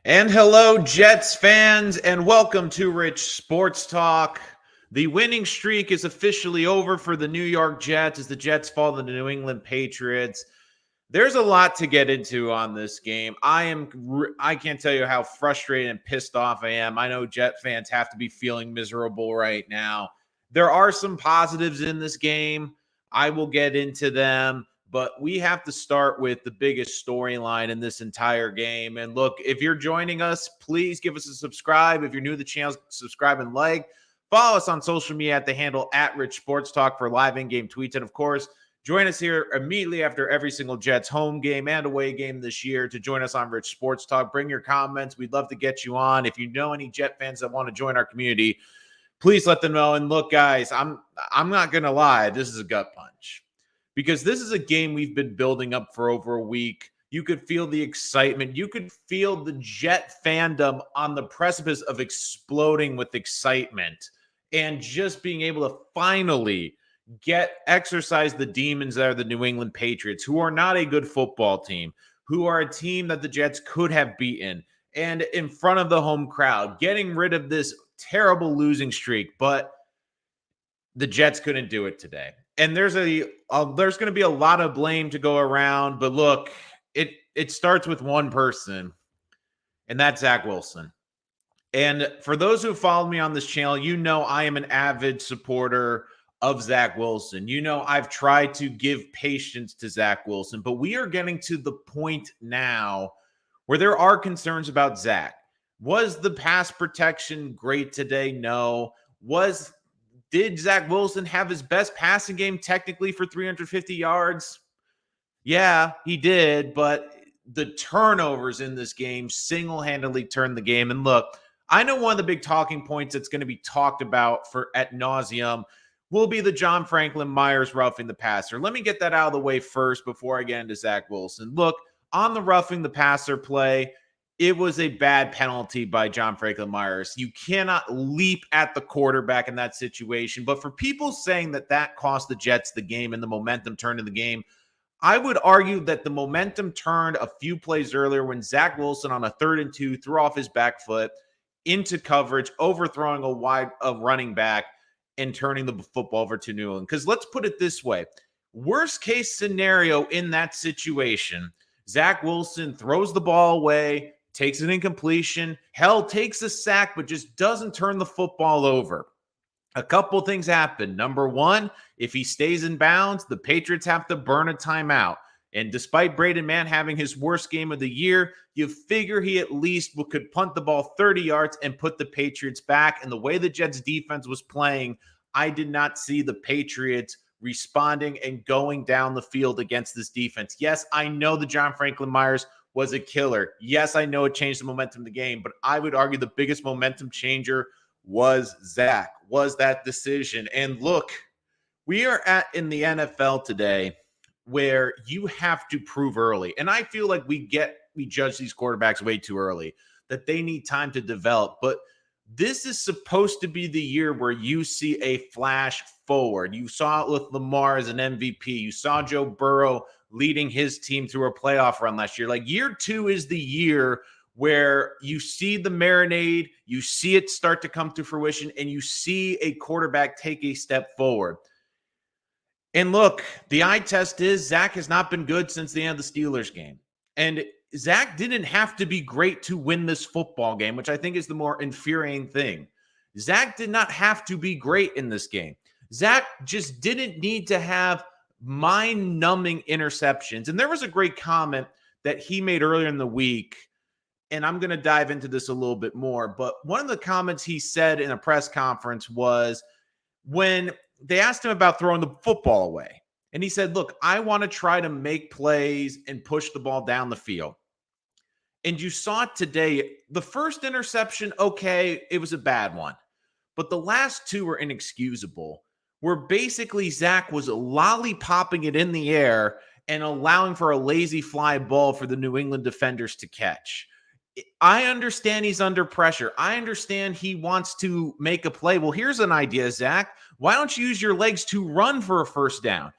And hello, Jets fans, and welcome to Rich Sports Talk. The winning streak is officially over for the New York Jets as the Jets fall to the New England Patriots. There's a lot to get into on this game. I can't tell you how frustrated and pissed off I am. I know Jet fans have to be feeling miserable right now. There are some positives in this game. I will get into them. But we have to start with the biggest storyline in this entire game. And look, if you're joining us, please give us a subscribe. If you're new to the channel, subscribe and like. Follow us on social media at the handle @Rich Sports Talk for live in-game tweets. And of course, join us here immediately after every single Jets home game and away game this year to join us on Rich Sports Talk. Bring your comments. We'd love to get you on. If you know any Jet fans that want to join our community, please let them know. And look, guys, I'm not going to lie. This is a gut punch. Because this is a game we've been building up for over a week. You could feel the excitement. You could feel the Jet fandom on the precipice of exploding with excitement and just being able to finally exercise the demons that are the New England Patriots, who are not a good football team, who are a team that the Jets could have beaten, and in front of the home crowd, getting rid of this terrible losing streak. But the Jets couldn't do it today. And there's going to be a lot of blame to go around, but look, it starts with one person, and that's Zach Wilson. And for those who follow me on this channel, you know I am an avid supporter of Zach Wilson. You know I've tried to give patience to Zach Wilson, but we are getting to the point now where there are concerns about Zach. Was the pass protection great today? No. Did Zach Wilson have his best passing game technically for 350 yards? Yeah, he did, but the turnovers in this game single-handedly turned the game. And look, I know one of the big talking points that's going to be talked about for ad nauseum will be the John Franklin Myers roughing the passer. Let me get that out of the way first before I get into Zach Wilson. Look, on the roughing the passer play, it was a bad penalty by John Franklin Myers. You cannot leap at the quarterback in that situation. But for people saying that cost the Jets the game and the momentum turned in the game, I would argue that the momentum turned a few plays earlier when Zach Wilson on a 3rd and 2 threw off his back foot into coverage, overthrowing a running back and turning the football over to New England. Because let's put it this way. Worst case scenario in that situation, Zach Wilson throws the ball away, takes an incompletion, takes a sack, but just doesn't turn the football over. A couple things happen. Number one, if he stays in bounds, the Patriots have to burn a timeout. And despite Braden Mann having his worst game of the year, you figure he at least could punt the ball 30 yards and put the Patriots back. And the way the Jets defense was playing, I did not see the Patriots responding and going down the field against this defense. Yes, I know the John Franklin Myers was a killer. Yes, I know it changed the momentum of the game, but I would argue the biggest momentum changer was Zach, was that decision. And look, we are in the NFL today where you have to prove early. And I feel like we judge these quarterbacks way too early, that they need time to develop. But this is supposed to be the year where you see a flash forward. You saw it with Lamar as an MVP. You saw Joe Burrow leading his team through a playoff run last year. Like year 2 is the year where you see the marinade, you see it start to come to fruition, and you see a quarterback take a step forward. And look, the eye test is Zach has not been good since the end of the Steelers game. And Zach didn't have to be great to win this football game, which I think is the more infuriating thing. Zach did not have to be great in this game. Zach just didn't need to have mind-numbing interceptions. And there was a great comment that he made earlier in the week, and I'm going to dive into this a little bit more, but one of the comments he said in a press conference was when they asked him about throwing the football away. And he said, look, I want to try to make plays and push the ball down the field. And you saw it today. The first interception, okay, it was a bad one. But the last two were inexcusable, where basically Zach was lollipopping it in the air and allowing for a lazy fly ball for the New England defenders to catch. I understand he's under pressure. I understand he wants to make a play. Well, here's an idea, Zach. Why don't you use your legs to run for a first down?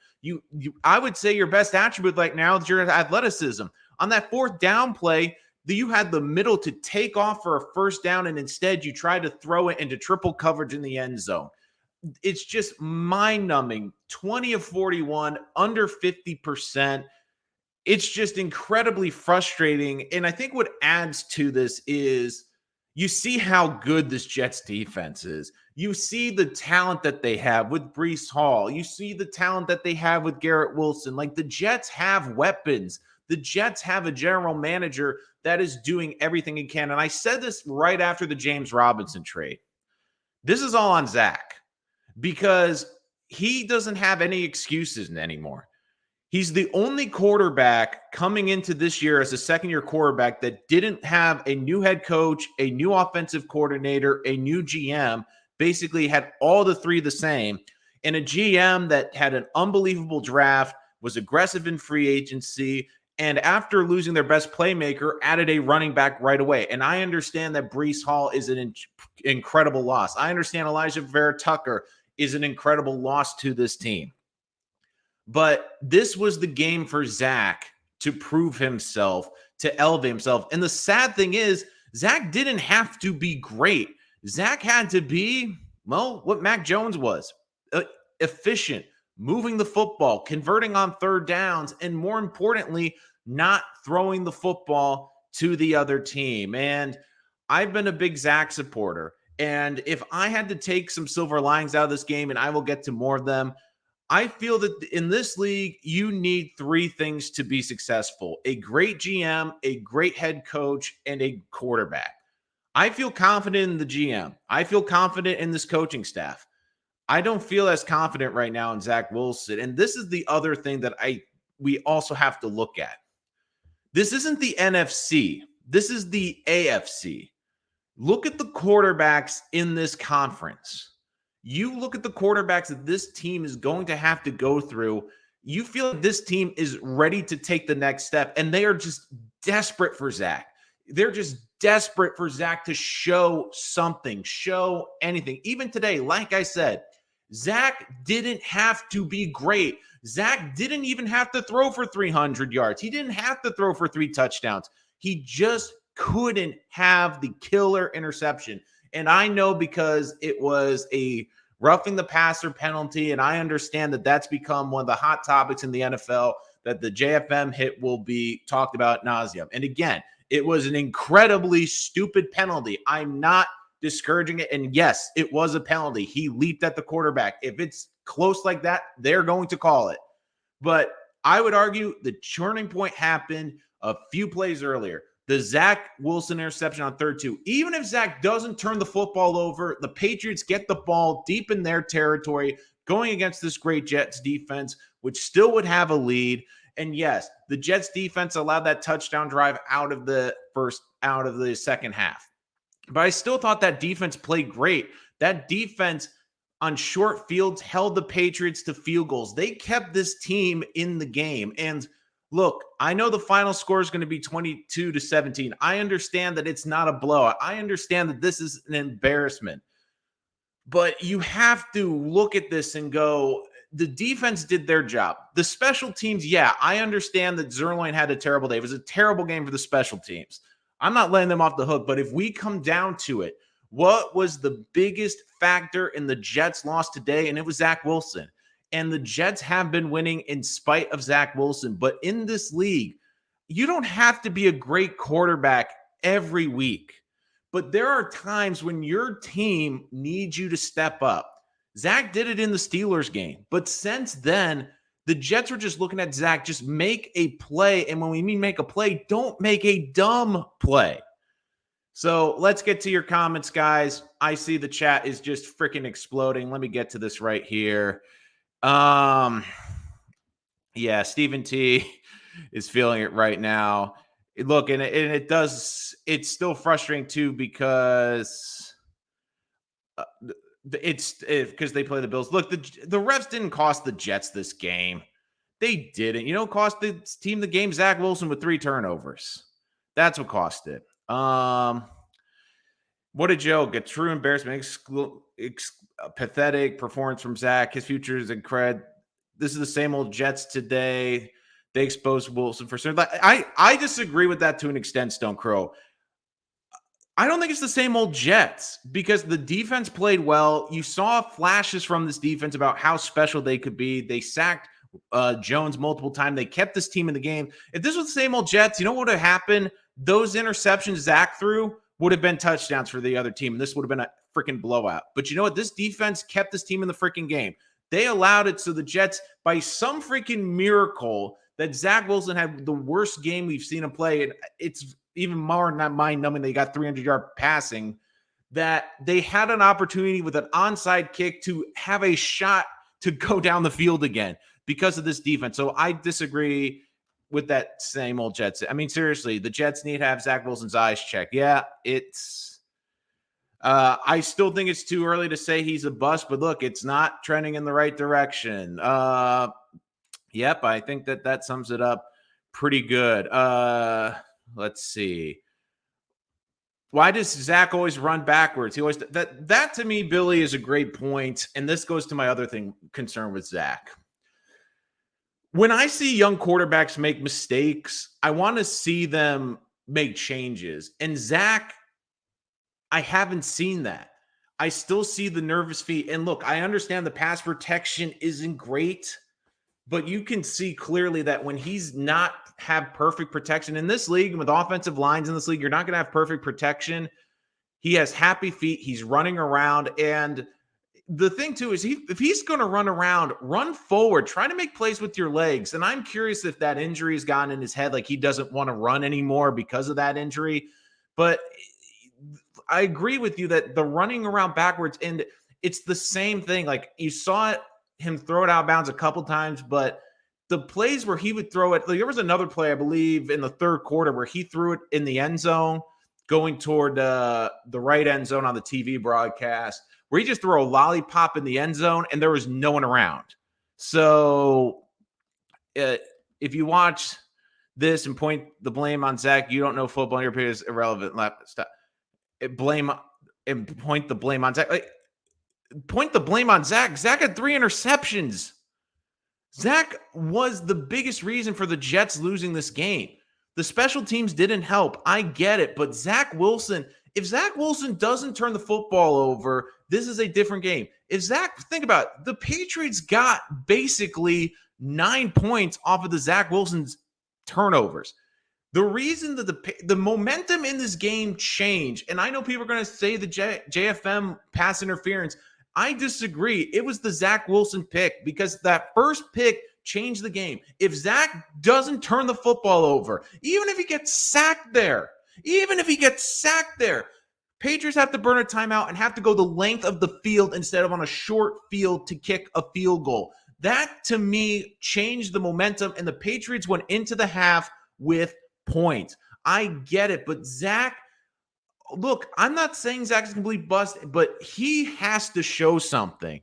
I would say your best attribute right now is your athleticism. On that fourth down play, You had the middle to take off for a first down, and instead you tried to throw it into triple coverage in the end zone. It's just mind-numbing. 20 of 41, under 50%. It's just incredibly frustrating. And I think what adds to this is you see how good this Jets defense is. You see the talent that they have with Breece Hall. You see the talent that they have with Garrett Wilson. Like, the Jets have weapons. The Jets have a general manager that is doing everything he can. And I said this right after the James Robinson trade. This is all on Zach because he doesn't have any excuses anymore. He's the only quarterback coming into this year as a second-year quarterback that didn't have a new head coach, a new offensive coordinator, a new GM, basically had all the three the same, and a GM that had an unbelievable draft, was aggressive in free agency, and after losing their best playmaker, added a running back right away. And I understand that Breece Hall is an incredible loss. I understand Elijah Vera-Tucker is an incredible loss to this team. But this was the game for Zach to prove himself, to elevate himself. And the sad thing is, Zach didn't have to be great. Zach had to be, well, what Mac Jones was, efficient, moving the football, converting on third downs, and more importantly, not throwing the football to the other team. And I've been a big Zach supporter. And if I had to take some silver linings out of this game, and I will get to more of them, I feel that in this league, you need three things to be successful: a great GM, a great head coach, and a quarterback. I feel confident in the GM. I feel confident in this coaching staff. I don't feel as confident right now in Zach Wilson. And this is the other thing that we also have to look at. This isn't the NFC. This is the AFC. Look at the quarterbacks in this conference. You look at the quarterbacks that this team is going to have to go through. You feel like this team is ready to take the next step, and they are just desperate for Zach. They're just desperate for Zach to show something, show anything. Even today, like I said, Zach didn't have to be great. Zach didn't even have to throw for 300 yards. He didn't have to throw for 3 touchdowns. He just couldn't have the killer interception. And I know because it was a roughing the passer penalty, and I understand that that's become one of the hot topics in the NFL, that the JFM hit will be talked about ad nauseum. And again, it was an incredibly stupid penalty. I'm not discouraging it. And yes, it was a penalty. He leaped at the quarterback. If it's close like that, they're going to call it. But I would argue the turning point happened a few plays earlier. The Zach Wilson interception on 3rd-2. Even if Zach doesn't turn the football over, the Patriots get the ball deep in their territory, going against this great Jets defense, which still would have a lead. And yes, the Jets defense allowed that touchdown drive out of the second half. But I still thought that defense played great. That defense on short fields held the Patriots to field goals. They kept this team in the game. And look, I know the final score is going to be 22-17. I understand that it's not a blowout. I understand that this is an embarrassment. But you have to look at this and go, the defense did their job. The special teams, yeah, I understand that Zerline had a terrible day. It was a terrible game for the special teams. I'm not letting them off the hook. But if we come down to it, what was the biggest factor in the Jets' loss today? And it was Zach Wilson. And the Jets have been winning in spite of Zach Wilson. But in this league, you don't have to be a great quarterback every week. But there are times when your team needs you to step up. Zach did it in the Steelers game. But since then, the Jets are just looking at Zach, just make a play. And when we mean make a play, don't make a dumb play. So let's get to your comments, guys. I see the chat is just freaking exploding. Let me get to this right here. Yeah, Stephen T is feeling it right now. Look, and it's still frustrating too because it's because they play the Bills. Look, the refs didn't cost the Jets this game. They didn't. You know, cost the team the game. Zach Wilson with 3 turnovers. That's what cost it. What a joke. A true embarrassment. Pathetic performance from Zach. His future is in cred. This is the same old Jets today. They exposed Wilson for certain. I disagree with that to an extent, Stone Crow. I don't think it's the same old Jets because the defense played well. You saw flashes from this defense about how special they could be. They sacked Jones multiple times. They kept this team in the game. If this was the same old Jets, you know what would have happened? Those interceptions Zach threw would have been touchdowns for the other team. And this would have been a freaking blowout. But you know what? This defense kept this team in the freaking game. They allowed it so the Jets, by some freaking miracle, that Zach Wilson had the worst game we've seen him play. And it's even more not mind-numbing they got 300-yard passing, that they had an opportunity with an onside kick to have a shot to go down the field again because of this defense. So I disagree with that same old Jets. I mean, seriously, the Jets need to have Zach Wilson's eyes checked. Yeah, it's I still think it's too early to say he's a bust, but look, it's not trending in the right direction. Yep, I think that sums it up pretty good. Let's see. Why does Zach always run backwards? He always that to me, Billy, is a great point. And this goes to my other concern with Zach. When I see young quarterbacks make mistakes, I want to see them make changes. And Zach, I haven't seen that. I still see the nervous feet. And look, I understand the pass protection isn't great, but you can see clearly that when he's not have perfect protection in this league, with offensive lines in this league, you're not going to have perfect protection. He has happy feet. He's running around. And the thing, too, is if he's going to run around, run forward, try to make plays with your legs. And I'm curious if that injury has gotten in his head, like he doesn't want to run anymore because of that injury. But I agree with you that the running around backwards, and it's the same thing. Like you saw him throw it out of bounds a couple times, but the plays where he would throw it, like there was another play, I believe, in the third quarter where he threw it in the end zone going toward the right end zone on the TV broadcast, where he just threw a lollipop in the end zone and there was no one around. So if you watch this and point the blame on Zach, you don't know football, your opinion is irrelevant. Stop. Point the blame on Zach. Point the blame on Zach. Zach had 3 interceptions. Zach was the biggest reason for the Jets losing this game. The special teams didn't help. I get it. But Zach Wilson, if Zach Wilson doesn't turn the football over, this is a different game. Think about it, the Patriots got basically 9 points off of the Zach Wilson's turnovers. The reason that the momentum in this game changed, and I know people are going to say the JFM pass interference. I disagree. It was the Zach Wilson pick because that first pick changed the game. If Zach doesn't turn the football over, even if he gets sacked there, Patriots have to burn a timeout and have to go the length of the field instead of on a short field to kick a field goal. That, to me, changed the momentum, and the Patriots went into the half with points. I get it, but Zach, look, I'm not saying Zach's a complete bust, but he has to show something.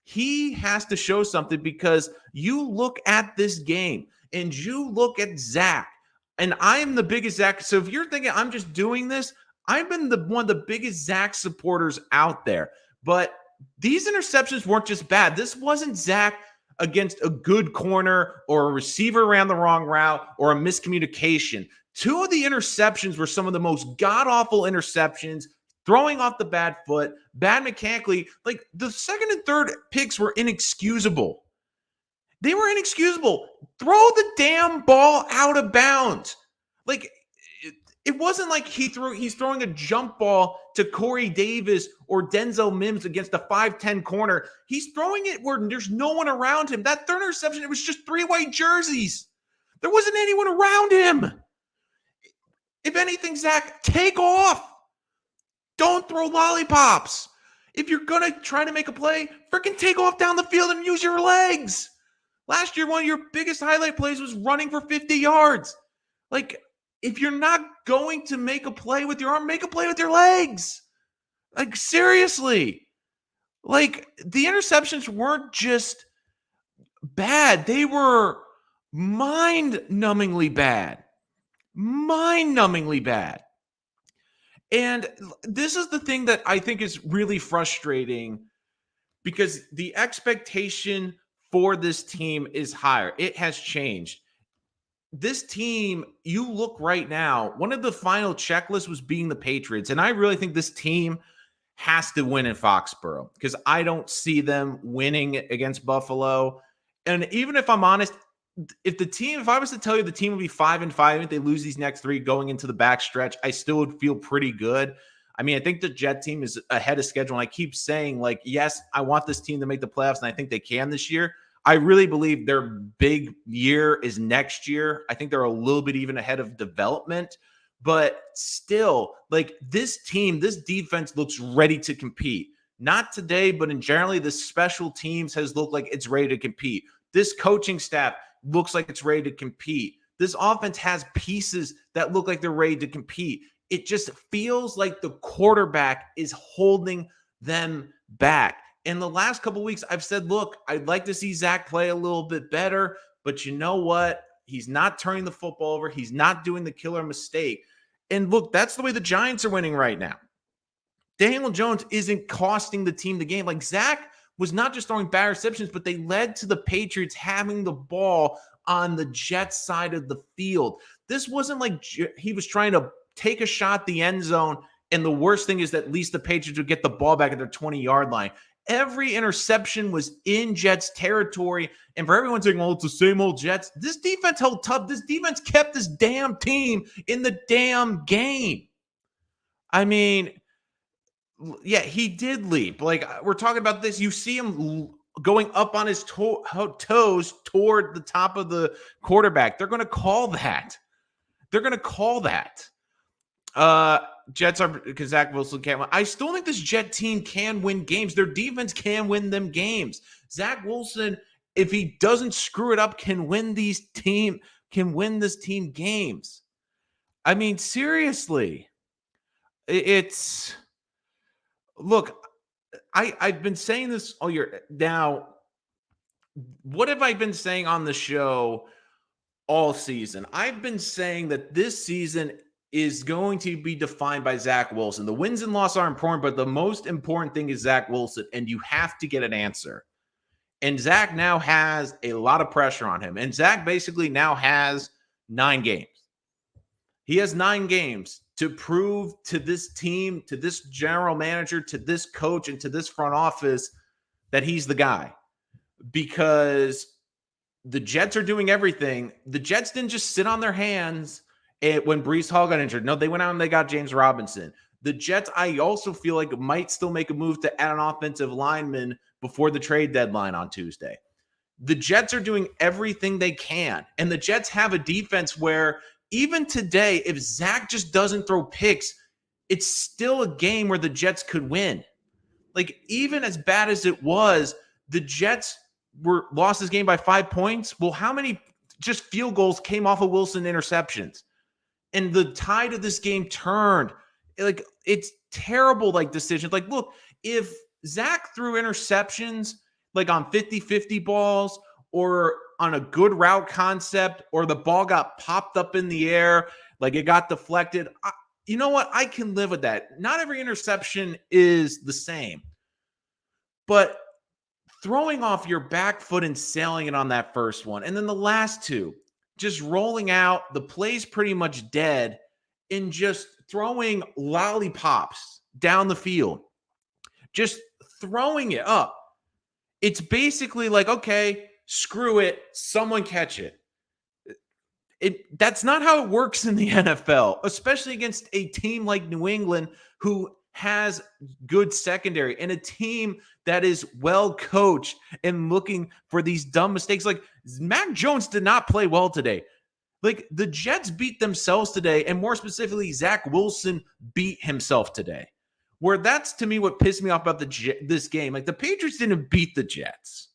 He has to show something because you look at this game and you look at Zach, and I am the biggest Zach. So if you're thinking I'm just doing this, I've been one of the biggest Zach supporters out there. But these interceptions weren't just bad. This wasn't Zach against a good corner or a receiver ran the wrong route or a miscommunication. 2 of the interceptions were some of the most god-awful interceptions, throwing off the bad foot, bad mechanically. Like the second and third picks were inexcusable. They were inexcusable. Throw the damn ball out of bounds. Like it wasn't like he's throwing a jump ball to Corey Davis or Denzel Mims against a 5'10 corner. He's throwing it where there's no one around him. That third interception, it was just 3 white jerseys. There wasn't anyone around him. If anything, Zach, take off. Don't throw lollipops. If you're going to try to make a play, freaking take off down the field and use your legs. Last year, one of your biggest highlight plays was running for 50 yards. Like, if you're not going to make a play with your arm, make a play with your legs. Like, seriously. Like, the interceptions weren't just bad. They were mind-numbingly bad. Mind-numbingly bad. And this is the thing that I think is really frustrating because the expectation for this team is higher. It has changed. this team, you look right now, one of the final checklists was being the Patriots. And I really think this team has to win in Foxborough because I don't see them winning against Buffalo. And even if I'm honest, if I was to tell you the team would be 5-5 if they lose these next three going into the back stretch, I still would feel pretty good. I mean, I think the Jet team is ahead of schedule. And I keep saying, like, yes, I want this team to make the playoffs, and I think they can this year. I really believe their big year is next year. I think they're a little bit even ahead of development. But still, like this team, this defense looks ready to compete. Not today, but in generally, the special teams has looked like it's ready to compete. This coaching staff looks like it's ready to compete. This offense has pieces that look like they're ready to compete. It just feels like the quarterback is holding them back. In the last couple of weeks, I've said, look, I'd like to see Zach play a little bit better, but you know what? He's not turning the football over. He's not doing the killer mistake. And look, that's the way the Giants are winning right now. Daniel Jones isn't costing the team the game. Like Zach was not just throwing bad receptions, but they led to the Patriots having the ball on the Jets side of the field. This wasn't like he was trying to take a shot at the end zone. And the worst thing is that at least the Patriots would get the ball back at their 20-yard line. Every interception was in Jets territory. And for everyone saying, oh, it's the same old Jets, this defense held tough. This defense kept this damn team in the damn game. I mean, yeah, he did leap. Like, we're talking about this. You see him going up on his toes toward the top of the quarterback. They're going to call that. They're going to call that. Jets are because Zach Wilson can't win. I still think this Jet team can win games. Their defense can win them games. Zach Wilson, if he doesn't screw it up, can win this team games. I mean, seriously. It's look, I've been saying this all year. Now, what have I been saying on the show all season? I've been saying that this season is going to be defined by Zach Wilson. The wins and losses are important, but the most important thing is Zach Wilson, and you have to get an answer. And Zach now has a lot of pressure on him. And Zach basically now has 9 games. He has 9 games to prove to this team, to this general manager, to this coach, and to this front office that he's the guy. Because the Jets are doing everything. The Jets didn't just sit on their hands when Breece Hall got injured. No, they went out and they got James Robinson. The Jets, I also feel like, might still make a move to add an offensive lineman before the trade deadline on Tuesday. The Jets are doing everything they can. And the Jets have a defense where even today, if Zach just doesn't throw picks, it's still a game where the Jets could win. Like, even as bad as it was, the Jets lost this game by 5 points. Well, how many just field goals came off of Wilson interceptions? And the tide of this game turned. Like, it's terrible, like, decisions. Like, look, if Zach threw interceptions, like, on 50-50 balls or on a good route concept, or the ball got popped up in the air, like it got deflected, you know what? I can live with that. Not every interception is the same. But throwing off your back foot and sailing it on that first one, and then the last two, just rolling out, the play's pretty much dead, and just throwing lollipops down the field, just throwing it up. It's basically like, okay, screw it, someone catch it. That's not how it works in the NFL, especially against a team like New England who has good secondary and a team that is well coached and looking for these dumb mistakes. Like, Mac Jones did not play well today. Like, the Jets beat themselves today, and more specifically, Zach Wilson beat himself today. Where that's, to me, what pissed me off about this game. Like, the Patriots didn't beat the Jets.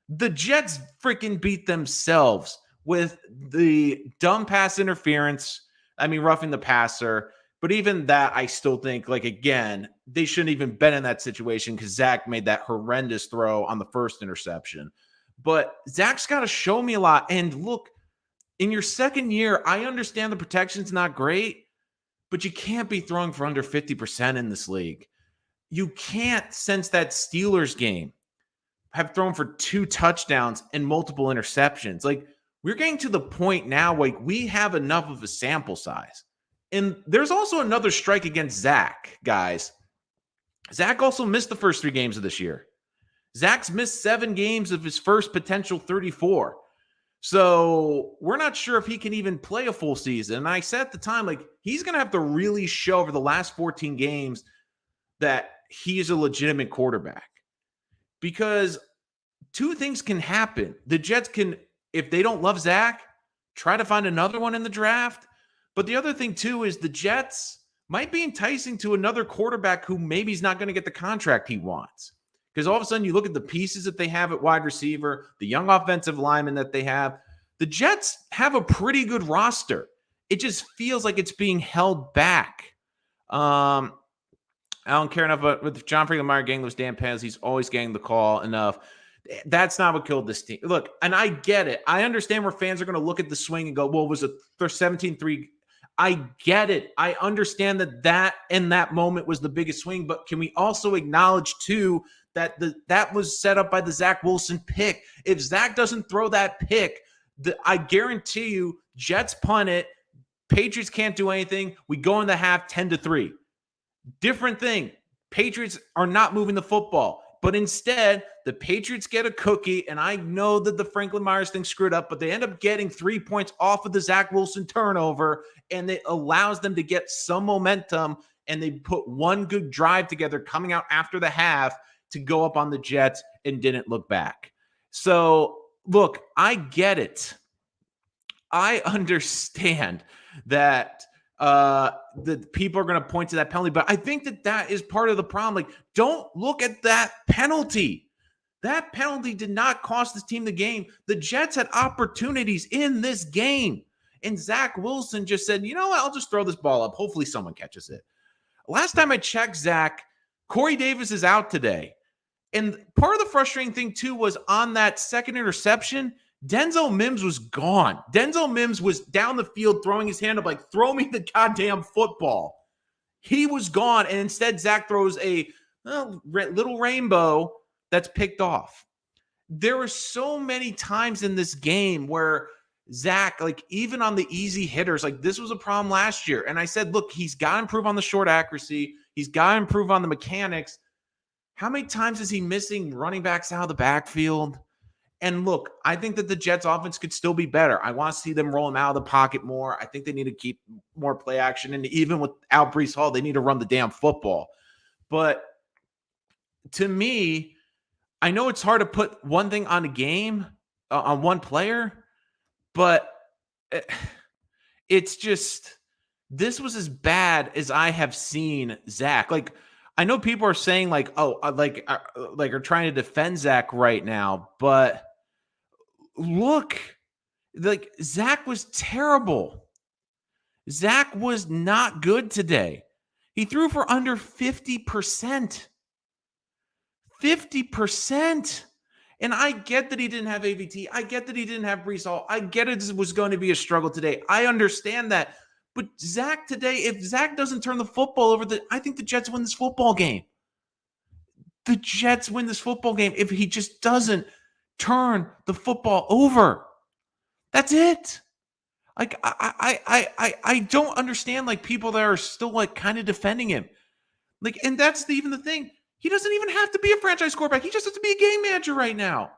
The Jets freaking beat themselves with the dumb pass interference. I mean, roughing the passer. But even that, I still think, like, again, they shouldn't even been in that situation because Zach made that horrendous throw on the first interception. But Zach's got to show me a lot. And look, in your second year, I understand the protection's not great, but you can't be throwing for under 50% in this league. You can't, since that Steelers game, have thrown for 2 touchdowns and multiple interceptions. Like, we're getting to the point now, like we have enough of a sample size. And there's also another strike against Zach, guys. Zach also missed the first 3 games of this year. Zach's missed 7 games of his first potential 34. So we're not sure if he can even play a full season. And I said at the time, like, he's going to have to really show over the last 14 games that he is a legitimate quarterback. Because 2 things can happen. The Jets can, if they don't love Zach, try to find another one in the draft. But the other thing, too, is the Jets might be enticing to another quarterback who maybe is not going to get the contract he wants. Because all of a sudden you look at the pieces that they have at wide receiver, the young offensive linemen that they have. The Jets have a pretty good roster. It just feels like it's being held back. I don't care enough about with John Franklin getting those damn penalties. He's always getting the call enough. That's not what killed this team. Look, and I get it. I understand where fans are going to look at the swing and go, well, was it 17-3? I get it. I understand that in that moment was the biggest swing, but can we also acknowledge, too, that that was set up by the Zach Wilson pick? If Zach doesn't throw that pick, I guarantee you, Jets punt it. Patriots can't do anything. We go in the half 10-3. Different thing. Patriots are not moving the football. But instead, the Patriots get a cookie, and I know that the Franklin Myers thing screwed up, but they end up getting 3 points off of the Zach Wilson turnover, and it allows them to get some momentum, and they put one good drive together coming out after the half to go up on the Jets and didn't look back. So, look, I get it. I understand that the people are going to point to that penalty, but I think that is part of the problem. Like, don't look at that penalty. That penalty did not cost this team the game. The Jets had opportunities in this game, and Zach Wilson just said, you know what, I'll just throw this ball up. Hopefully someone catches it. Last time I checked, Zach, Corey Davis is out today. And part of the frustrating thing, too, was on that second interception, Denzel Mims was gone. Denzel Mims was down the field throwing his hand up like, throw me the goddamn football. He was gone, and instead Zach throws a little rainbow that's picked off. There were so many times in this game where Zach, like even on the easy hitters, like this was a problem last year. And I said, look, he's got to improve on the short accuracy. He's got to improve on the mechanics. How many times is he missing running backs out of the backfield? And look, I think that the Jets offense could still be better. I want to see them roll him out of the pocket more. I think they need to keep more play action. And even without Breece Hall, they need to run the damn football. But to me, I know it's hard to put one thing on a game, on one player, but it's just, this was as bad as I have seen Zach. Like, I know people are saying like, oh, are trying to defend Zach right now, but look, like Zach was terrible. Zach was not good today. He threw for under 50%. 50%. And I get that he didn't have AVT. I get that he didn't have Breece Hall. I get it was going to be a struggle today. I understand that. But Zach today, if Zach doesn't turn the football over, I think the Jets win this football game. The Jets win this football game if he just doesn't turn the football over. That's it. Like, I don't understand, like, people that are still, like, kind of defending him. Like, and that's even the thing. He doesn't even have to be a franchise quarterback. He just has to be a game manager right now.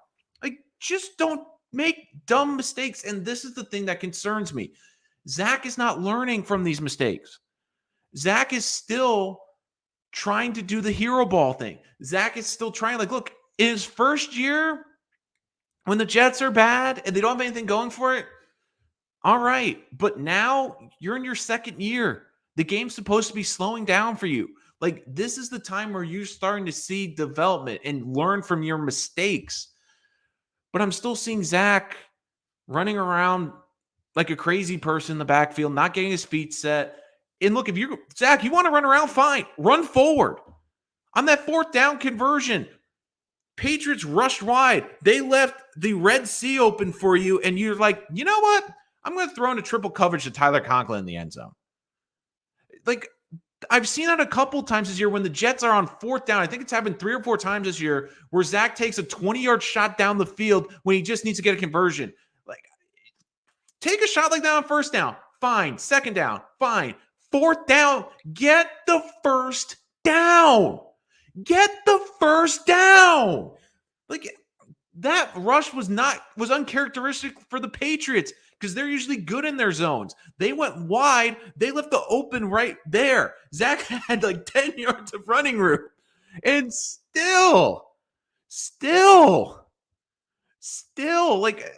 Like, just don't make dumb mistakes. And this is the thing that concerns me. Zach is not learning from these mistakes. Zach is still trying to do the hero ball thing. Zach is still trying, like, look, in his first year, when the Jets are bad and they don't have anything going for it, all right. But now you're in your second year. The game's supposed to be slowing down for you. Like, this is the time where you're starting to see development and learn from your mistakes. But I'm still seeing Zach running around like a crazy person in the backfield, not getting his feet set. And look, if you, Zach, you want to run around, fine. Run forward. On that fourth down conversion, Patriots rushed wide. They left the Red Sea open for you, and you're like, you know what? I'm going to throw in a triple coverage to Tyler Conklin in the end zone. Like, I've seen that a couple times this year when the Jets are on fourth down. I think it's happened 3 or 4 times this year where Zach takes a 20-yard shot down the field when he just needs to get a conversion. Like, Take a shot like that on first down. Fine. Second down. Fine. Fourth down. Get the first down. Get the first down. Like, that rush was uncharacteristic for the Patriots because they're usually good in their zones. They went wide. They left the open right there. Zach had like 10 yards of running room. And still, like,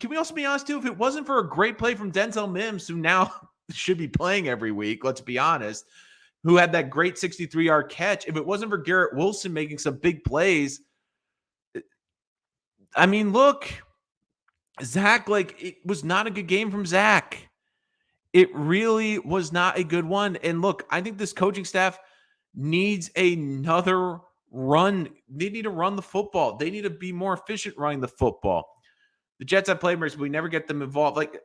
can we also be honest too? If it wasn't for a great play from Denzel Mims, who now should be playing every week, let's be honest, who had that great 63-yard catch, if it wasn't for Garrett Wilson making some big plays, I mean, look, Zach, like, it was not a good game from Zach. It really was not a good one. And look, I think this coaching staff needs another run. They need to run the football. They need to be more efficient running the football. The Jets have playmakers, but we never get them involved. Like,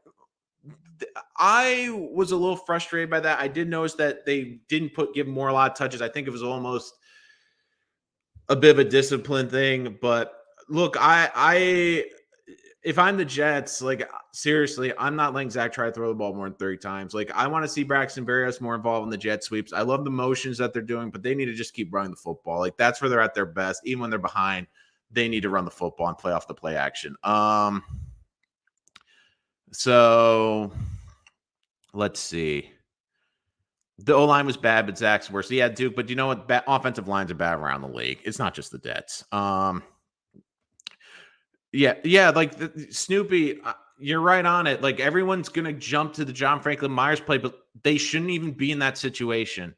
I was a little frustrated by that. I did notice that they didn't give more a lot of touches. I think it was almost a bit of a discipline thing. But look, if I'm the Jets, like, seriously, I'm not letting Zach try to throw the ball more than 30 times. Like, I want to see Braxton Berrios more involved in the jet sweeps. I love the motions that they're doing, but they need to just keep running the football. Like, that's where they're at their best. Even when they're behind, they need to run the football and play off the play action. So let's see. The O-line was bad, but Zach's worse. Yeah, Duke, but you know what? Offensive lines are bad around the league. It's not just the Jets. Yeah, like Snoopy, you're right on it. Like, everyone's going to jump to the John Franklin Myers play, but they shouldn't even be in that situation.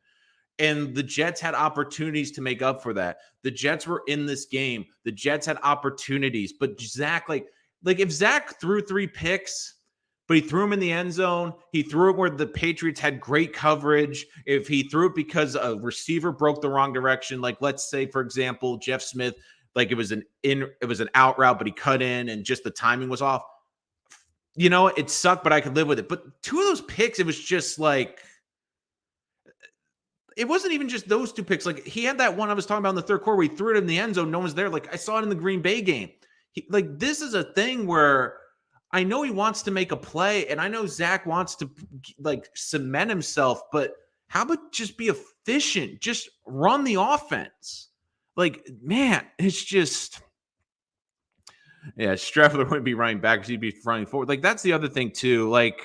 And the Jets had opportunities to make up for that. The Jets were in this game. The Jets had opportunities, but Zach, like if Zach threw 3 picks, but he threw them in the end zone, he threw it where the Patriots had great coverage. If he threw it because a receiver broke the wrong direction, like, let's say, for example, Jeff Smith, like, it was an out route, but he cut in and just the timing was off. You know, it sucked, but I could live with it. But 2 of those picks, it was just like, it wasn't even just those 2 picks. Like, he had that one I was talking about in the third quarter where he threw it in the end zone. No one's there. Like, I saw it in the Green Bay game. Like, this is a thing where I know he wants to make a play, and I know Zach wants to, like, cement himself, but how about just be efficient? Just run the offense. Like, man, it's just, yeah, Streffler wouldn't be running back because he'd be running forward. Like, that's the other thing too. Like,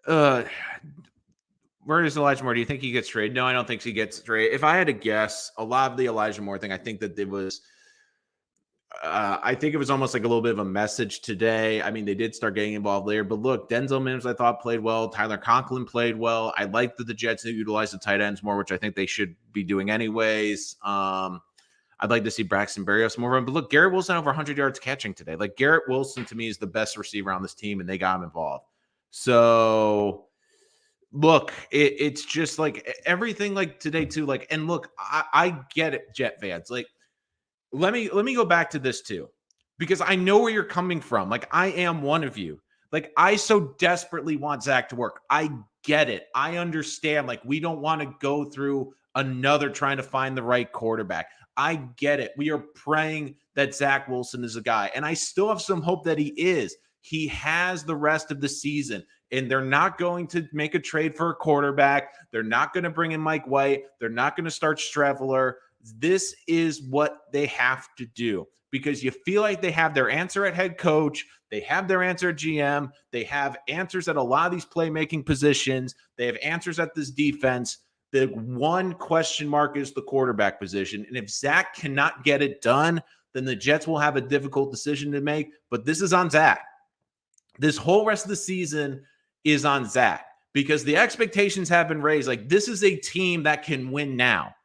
where is Elijah Moore? Do you think he gets traded? No, I don't think he gets traded. If I had to guess, a lot of the Elijah Moore thing, I think that it was, I think it was almost like a little bit of a message today. I mean, they did start getting involved later, but look, Denzel Mims, I thought, played well. Tyler Conklin played well. I like that the Jets utilize the tight ends more, which I think they should be doing anyways. I'd like to see Braxton Berrios more. But look, Garrett Wilson over 100 yards catching today. Like, Garrett Wilson to me is the best receiver on this team, and they got him involved. So look, it's just like everything like today too. Like, and look, I get it, Jet fans. Like, let me go back to this too, because I know where you're coming from. Like, I am one of you. Like, I so desperately want Zach to work. I get it. I understand. Like, we don't want to go through another trying to find the right quarterback. I get it. We are praying that Zach Wilson is a guy, and I still have some hope that he is. He has the rest of the season, and they're not going to make a trade for a quarterback. They're not going to bring in Mike White. They're not going to start Streveler. This is what they have to do, because you feel like they have their answer at head coach. They have their answer at GM. They have answers at a lot of these playmaking positions. They have answers at this defense. The one question mark is the quarterback position. And if Zach cannot get it done, then the Jets will have a difficult decision to make. But this is on Zach. This whole rest of the season is on Zach, because the expectations have been raised. Like, this is a team that can win now.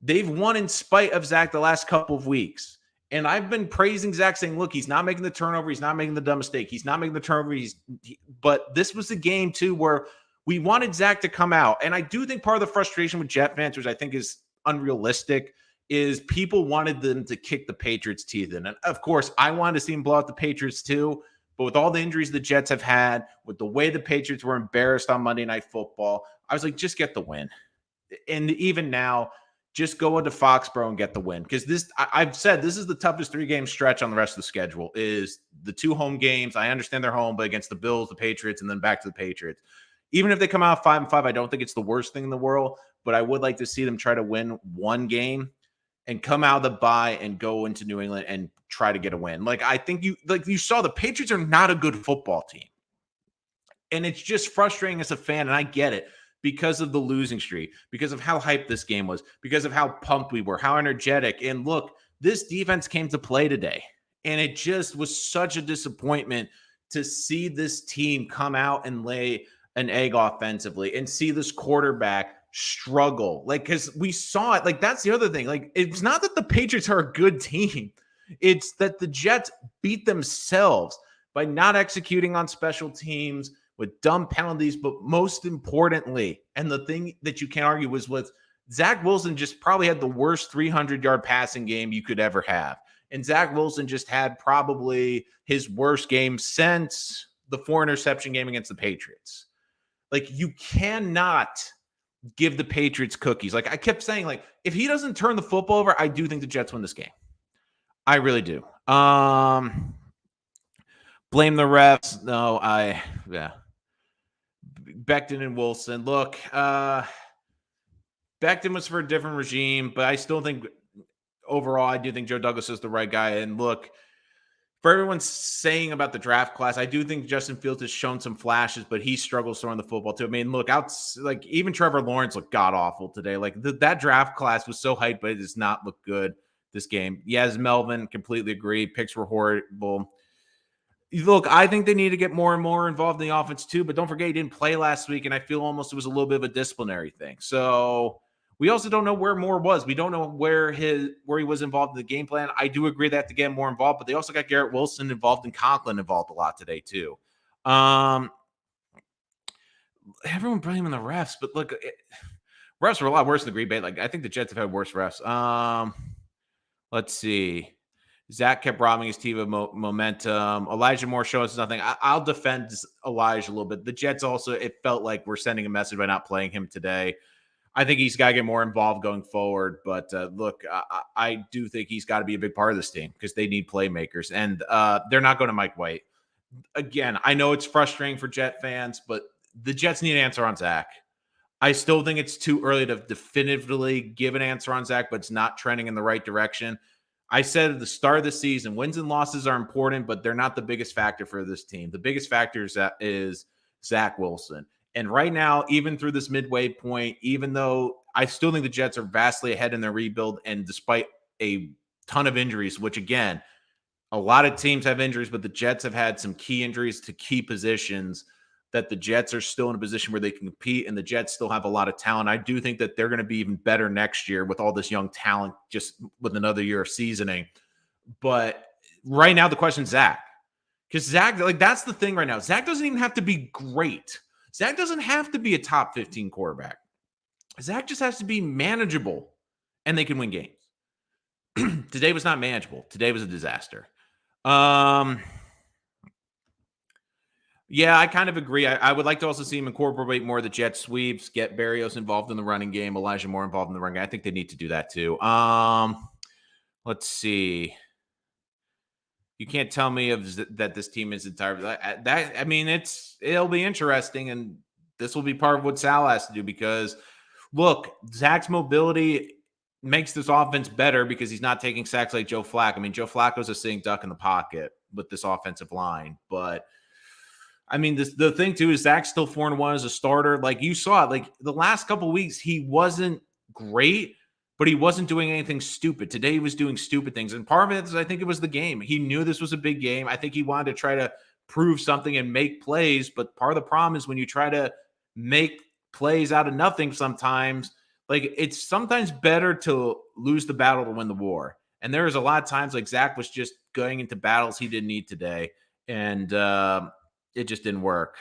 They've won in spite of Zach the last couple of weeks. And I've been praising Zach, saying, look, he's not making the turnover. He's not making the dumb mistake. He's not making the turnover. But this was a game, too, where we wanted Zach to come out. And I do think part of the frustration with Jet fans, which I think is unrealistic, is people wanted them to kick the Patriots' teeth in. And, of course, I wanted to see him blow out the Patriots, too. But with all the injuries the Jets have had, with the way the Patriots were embarrassed on Monday Night Football, I was like, just get the win. And even now, just go into Foxborough and get the win. Because I've said this is the toughest 3-game stretch on the rest of the schedule is the 2 home games. I understand they're home, but against the Bills, the Patriots, and then back to the Patriots. Even if they come out 5-5, I don't think it's the worst thing in the world, but I would like to see them try to win one game and come out of the bye and go into New England and try to get a win. I think you saw the Patriots are not a good football team. And it's just frustrating as a fan, and I get it, because of the losing streak, because of how hyped this game was, because of how pumped we were, how energetic. And look, this defense came to play today, and it just was such a disappointment to see this team come out and lay an egg offensively and see this quarterback struggle. Because we saw it. That's the other thing. It's not that the Patriots are a good team. It's that the Jets beat themselves by not executing on special teams, with dumb penalties, but most importantly, and the thing that you can't argue was with Zach Wilson just probably had the worst 300-yard passing game you could ever have. And Zach Wilson just had probably his worst game since the 4-interception game against the Patriots. You cannot give the Patriots cookies. I kept saying, if he doesn't turn the football over, I do think the Jets win this game. I really do. Blame the refs. No, yeah. Becton and Wilson. Look, Becton was for a different regime, but I still think overall, I do think Joe Douglas is the right guy. And look, for everyone saying about the draft class, I do think Justin Fields has shown some flashes, but he struggles throwing the football too. I mean, look, even Trevor Lawrence looked god awful today. That draft class was so hyped, but it does not look good this game. Yes, Melvin, completely agree. Picks were horrible. Look, I think they need to get more and more involved in the offense too, but don't forget he didn't play last week, and I feel almost it was a little bit of a disciplinary thing. So we also don't know where Moore was. We don't know where he was involved in the game plan. I do agree they have to get more involved, but they also got Garrett Wilson involved and Conklin involved a lot today too. Everyone blaming the refs, but look, refs were a lot worse than Green Bay. I think the Jets have had worse refs. Let's see. Zach kept robbing his team of momentum. Elijah Moore showed us nothing. I'll defend Elijah a little bit. The Jets also, it felt like we're sending a message by not playing him today. I think he's got to get more involved going forward. But look, I do think he's got to be a big part of this team because they need playmakers. And they're not going to Mike White. Again, I know it's frustrating for Jet fans, but the Jets need an answer on Zach. I still think it's too early to definitively give an answer on Zach, but it's not trending in the right direction. I said at the start of the season, wins and losses are important, but they're not the biggest factor for this team. The biggest factor is Zach Wilson. And right now, even through this midway point, even though I still think the Jets are vastly ahead in their rebuild, and despite a ton of injuries, which again, a lot of teams have injuries, but the Jets have had some key injuries to key positions, that the Jets are still in a position where they can compete, and the Jets still have a lot of talent. I do think that they're going to be even better next year with all this young talent, just with another year of seasoning. But right now, the question is Zach. Because Zach, that's the thing right now. Zach doesn't even have to be great. Zach doesn't have to be a top 15 quarterback. Zach just has to be manageable, and they can win games. Today was not manageable. Today was a disaster. Yeah, I kind of agree. I would like to also see him incorporate more of the jet sweeps, get Berrios involved in the running game, Elijah Moore involved in the running game. I think they need to do that too. Let's see. You can't tell me that this team is entirely that. I mean, it'll be interesting, and this will be part of what Sal has to do because, look, Zach's mobility makes this offense better because he's not taking sacks like Joe Flacco. I mean, Joe Flacco's a sitting duck in the pocket with this offensive line, but I mean, the thing too is Zach's still 4-1 as a starter. Like you saw, the last couple of weeks, he wasn't great, but he wasn't doing anything stupid. Today he was doing stupid things. And part of it is I think it was the game. He knew this was a big game. I think he wanted to try to prove something and make plays. But part of the problem is when you try to make plays out of nothing sometimes, it's sometimes better to lose the battle to win the war. And there was a lot of times Zach was just going into battles he didn't need today. And it just didn't work.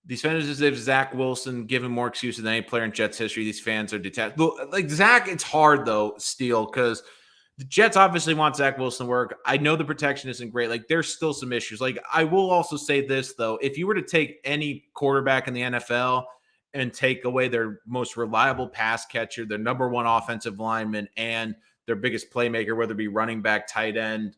These fans as if Zach Wilson given more excuses than any player in Jets history. These fans are detached. Zach, it's hard though, Steele, because the Jets obviously want Zach Wilson to work. I know the protection isn't great. There's still some issues. I will also say this though: if you were to take any quarterback in the NFL and take away their most reliable pass catcher, their number one offensive lineman, and their biggest playmaker, whether it be running back, tight end,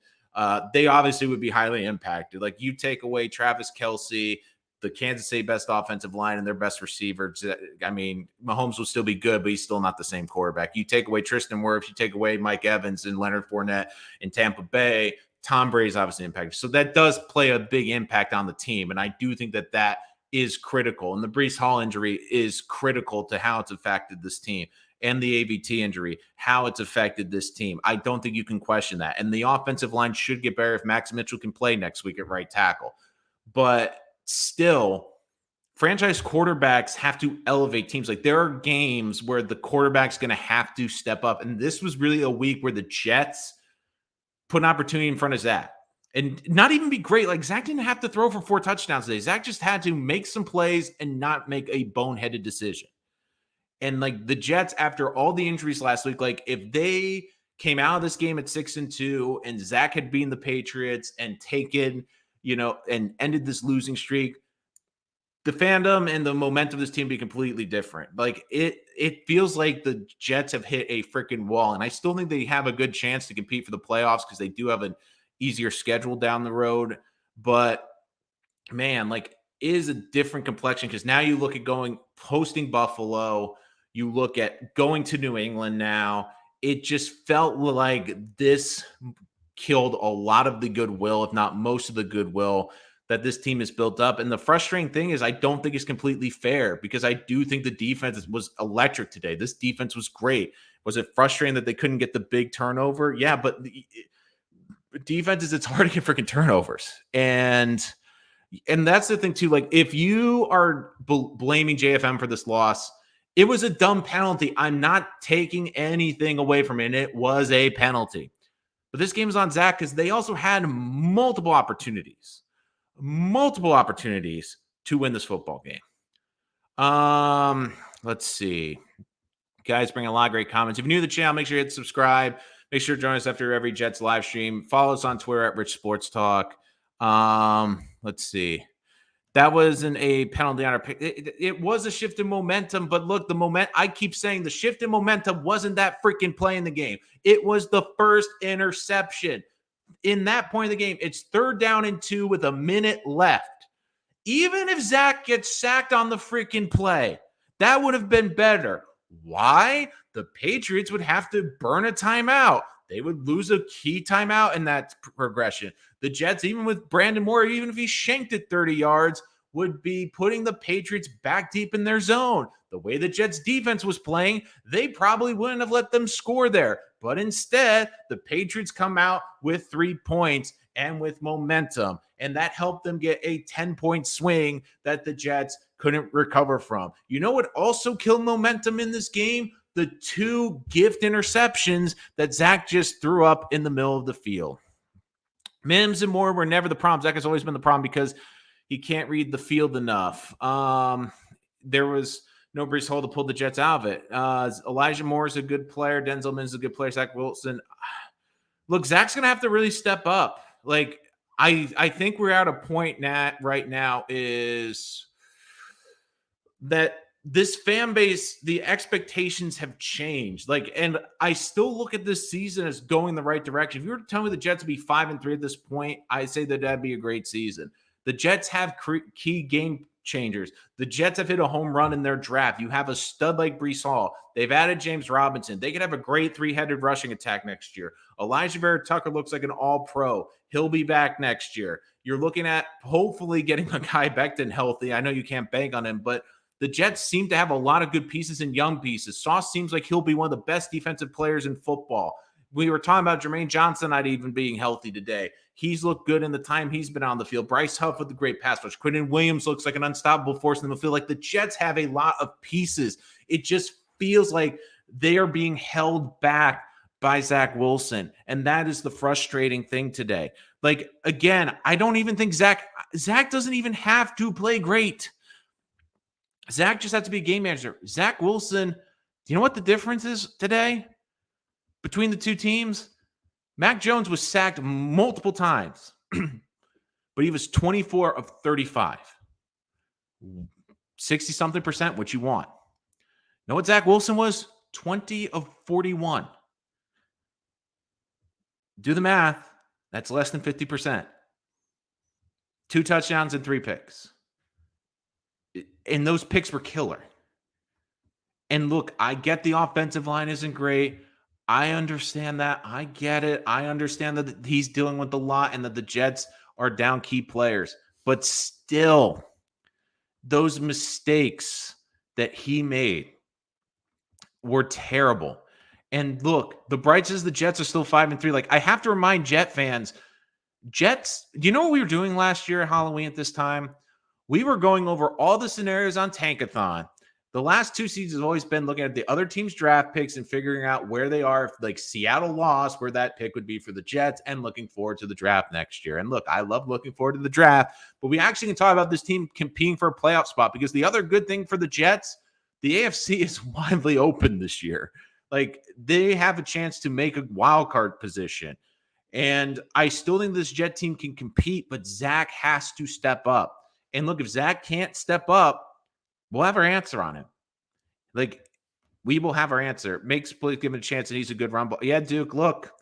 they obviously would be highly impacted. Like you take away Travis Kelce, the Kansas City best offensive line and their best receivers. I mean, Mahomes will still be good, but he's still not the same quarterback. You take away Tristan Wirfs, you take away Mike Evans and Leonard Fournette in Tampa Bay, Tom Brady's obviously impacted. So that does play a big impact on the team. And I do think that that is critical. And the Breece Hall injury is critical to how it's affected this team. And the AVT injury, how it's affected this team. I don't think you can question that. And the offensive line should get better if Max Mitchell can play next week at right tackle. But still, franchise quarterbacks have to elevate teams. Like there are games where the quarterback's going to have to step up. And this was really a week where the Jets put an opportunity in front of Zach and not even be great. Like Zach didn't have to throw for 4 touchdowns today. Zach just had to make some plays and not make a boneheaded decision. And like the Jets, after all the injuries last week, like if they came out of this game at 6-2 and Zach had beaten the Patriots and taken, and ended this losing streak, the fandom and the momentum of this team be completely different. Like it feels like the Jets have hit a freaking wall. And I still think they have a good chance to compete for the playoffs because they do have an easier schedule down the road. But man, like it is a different complexion because now you look at hosting Buffalo, you look at going to New England now. It just felt like this killed a lot of the goodwill, if not most of the goodwill that this team has built up. And the frustrating thing is I don't think it's completely fair because I do think the defense was electric today. This defense was great. Was it frustrating that they couldn't get the big turnover? Yeah, but defenses, it's hard to get freaking turnovers. And that's the thing too. Like if you are blaming JFM for this loss, it was a dumb penalty. I'm not taking anything away from it. It was a penalty. But this game is on Zach because they also had multiple opportunities to win this football game. Let's see. Guys bring a lot of great comments. If you're new to the channel, make sure you hit subscribe. Make sure to join us after every Jets live stream. Follow us on Twitter at Rich Sports Talk. Let's see. That wasn't a penalty on our pick. It was a shift in momentum, but look, I keep saying the shift in momentum wasn't that freaking play in the game. It was the first interception. In that point of the game, it's 3rd down and 2 with a minute left. Even if Zach gets sacked on the freaking play, that would have been better. Why? The Patriots would have to burn a timeout. They would lose a key timeout in that progression. The Jets, even with Brandon Moore, even if he shanked it 30 yards, would be putting the Patriots back deep in their zone. The way the Jets defense was playing, they probably wouldn't have let them score there. But instead, the Patriots come out with 3 points and with momentum. And that helped them get a 10-point swing that the Jets couldn't recover from. You know what also killed momentum in this game? The 2 gift interceptions that Zach just threw up in the middle of the field. Mims and Moore were never the problem. Zach has always been the problem because he can't read the field enough. There was no Breece Hall to pull the Jets out of it. Elijah Moore is a good player. Denzel Mims is a good player. Zach Wilson. Look, Zach's going to have to really step up. Like, I think we're at a point right now is that this fan base, the expectations have changed. Like, and I still look at this season as going the right direction. If you were to tell me the Jets would be 5-3 at this point, I say that that'd be a great season. The Jets have key game changers. The Jets have hit a home run in their draft. You have a stud like Breece Hall. They've added James Robinson. They could have a great 3-headed rushing attack next year. Elijah Vera Tucker looks like an all-pro. He'll be back next year. You're looking at hopefully getting Mekhi Becton healthy. I know you can't bank on him, but the Jets seem to have a lot of good pieces and young pieces. Sauce seems like he'll be one of the best defensive players in football. We were talking about Jermaine Johnson not even being healthy today. He's looked good in the time he's been on the field. Bryce Huff with the great pass rush. Quinton Williams looks like an unstoppable force in the field. Like the Jets have a lot of pieces. It just feels like they are being held back by Zach Wilson. And that is the frustrating thing today. Like, again, I don't even think Zach doesn't even have to play great. Zach just has to be a game manager. Zach Wilson, do you know what the difference is today between the two teams? Mac Jones was sacked multiple times, but he was 24 of 35. 60-something%, what you want. You know what Zach Wilson was? 20 of 41. Do the math. That's less than 50%. 2 touchdowns and 3 picks. And those picks were killer. And look, I get the offensive line isn't great. I understand that. I get it. I understand that he's dealing with a lot and that the Jets are down key players. But still, those mistakes that he made were terrible. And look, the bright says the Jets are still 5-3. Like, I have to remind Jet fans, Jets, do you know what we were doing last year at Halloween at this time? We were going over all the scenarios on Tankathon. The last 2 seasons have always been looking at the other team's draft picks and figuring out where they are. If like Seattle lost, where that pick would be for the Jets, and looking forward to the draft next year. And look, I love looking forward to the draft, but we actually can talk about this team competing for a playoff spot, because the other good thing for the Jets, the AFC is widely open this year. Like, they have a chance to make a wild card position. And I still think this Jet team can compete, but Zach has to step up. And look, if Zach can't step up, we'll have our answer on him. Like, we will have our answer. Makes plays, give him a chance, and he's a good run ball. Yeah, Duke, look,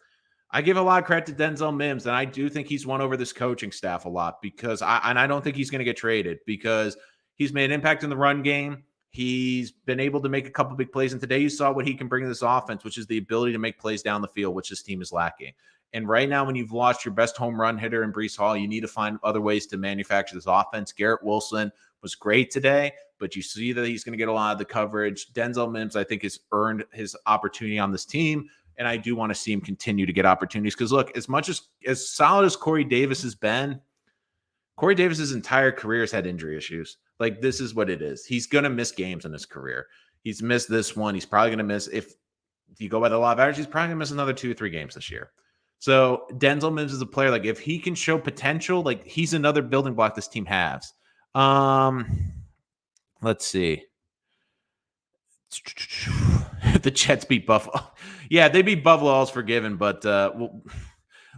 I give a lot of credit to Denzel Mims, and I do think he's won over this coaching staff a lot, because I don't think he's going to get traded, because he's made an impact in the run game. He's been able to make a couple big plays, and today you saw what he can bring to this offense, which is the ability to make plays down the field, which this team is lacking. And right now, when you've lost your best home run hitter in Breece Hall, you need to find other ways to manufacture this offense. Garrett Wilson was great today, but you see that he's going to get a lot of the coverage. Denzel Mims, I think, has earned his opportunity on this team, and I do want to see him continue to get opportunities, because look, as much as solid as Corey Davis has been, Corey Davis's entire career has had injury issues. Like, this is what it is. He's going to miss games in his career. He's missed this one. He's probably going to miss, if you go by the law of averages, he's probably going to miss another 2 or 3 games this year. So Denzel Mims is a player, like, if he can show potential, like, he's another building block this team has. Let's see. The Jets beat Buffalo. Yeah, they beat Buffalo. All's forgiven, but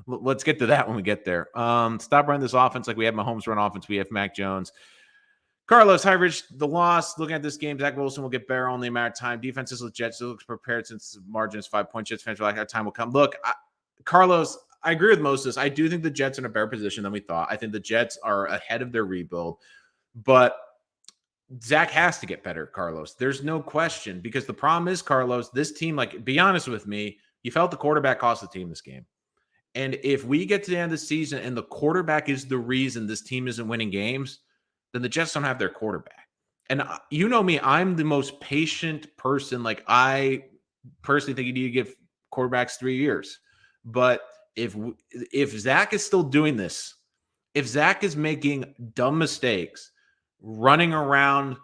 let's get to that when we get there. Stop running this offense like we have Mahomes run offense. We have Mac Jones. Carlos, hi, Rich. The loss. Looking at this game, Zach Wilson will get better only a matter of time. Defense is legit. Still looks prepared since the margin is 5 points. Jets fans are like, our time will come. Look, Carlos, I agree with most of this. I do think the Jets are in a better position than we thought. I think the Jets are ahead of their rebuild, but Zach has to get better, Carlos. There's no question, because the problem is, Carlos, this team, like, be honest with me, you felt the quarterback cost the team this game. And if we get to the end of the season and the quarterback is the reason this team isn't winning games, then the Jets don't have their quarterback. And you know me, I'm the most patient person. Like, I personally think you need to give quarterbacks 3 years. But if Zach is still doing this, if Zach is making dumb mistakes, running around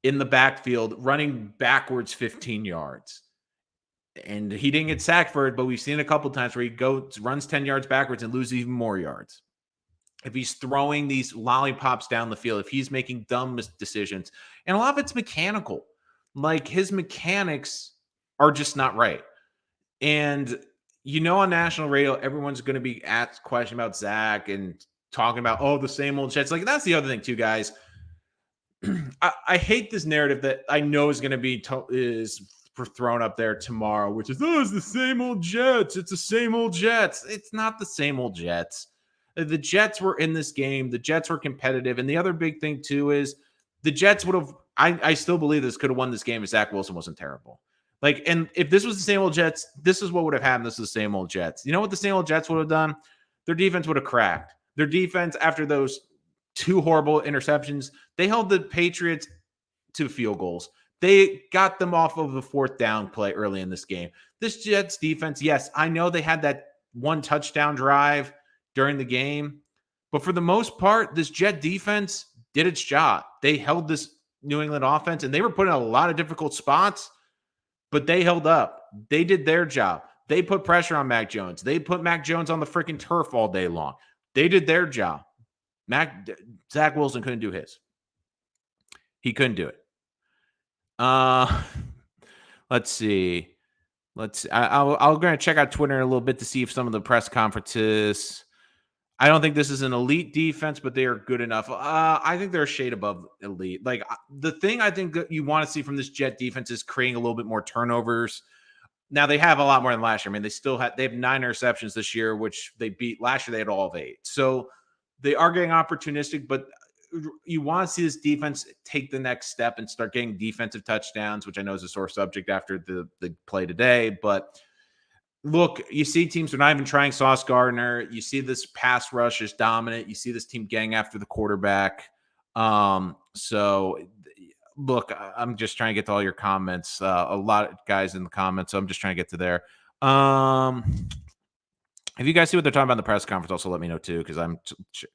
in the backfield, running backwards 15 yards, and he didn't get sacked for it, but we've seen a couple times where he runs 10 yards backwards and loses even more yards. If he's throwing these lollipops down the field, if he's making dumb decisions, and a lot of it's mechanical, like, his mechanics are just not right. And, on national radio, everyone's going to be asked question about Zach and talking about, the same old Jets. Like, that's the other thing too, guys. I hate this narrative that I know is going to be thrown up there tomorrow, which is, it's the same old Jets. It's the same old Jets. It's not the same old Jets. The Jets were in this game. The Jets were competitive. And the other big thing too is the Jets would have, I still believe this, could have won this game if Zach Wilson wasn't terrible. Like, and if this was the same old Jets, this is what would have happened. This is the same old Jets. You know what the same old Jets would have done? Their defense would have cracked. Their defense, after those 2 horrible interceptions, they held the Patriots to field goals. They got them off of the 4th down play early in this game. This Jets defense, yes, I know they had that 1 touchdown drive during the game, but for the most part, this Jet defense did its job. They held this New England offense, and they were put in a lot of difficult spots, but they held up. They did their job. They put pressure on Mac Jones. They put Mac Jones on the freaking turf all day long. They did their job. Zach Wilson couldn't do his. He couldn't do it. Let's see. I'm going to check out Twitter in a little bit to see if some of the press conferences. I don't think this is an elite defense, but they are good enough. I think they're a shade above elite. Like the thing I think that you want to see from this Jet defense is creating a little bit more turnovers. Now they have a lot more than last year. I mean, they have 9 interceptions this year, which they beat last year. They had all of 8. So they are getting opportunistic, but you want to see this defense take the next step and start getting defensive touchdowns, which I know is a sore subject after the play today. But look, you see teams are not even trying Sauce Gardner. You see this pass rush is dominant. You see this team getting after the quarterback. So look, I'm just trying to get to all your comments. A lot of guys in the comments, so I'm just trying to get to there. If you guys see what they're talking about in the press conference, also let me know too, because I'm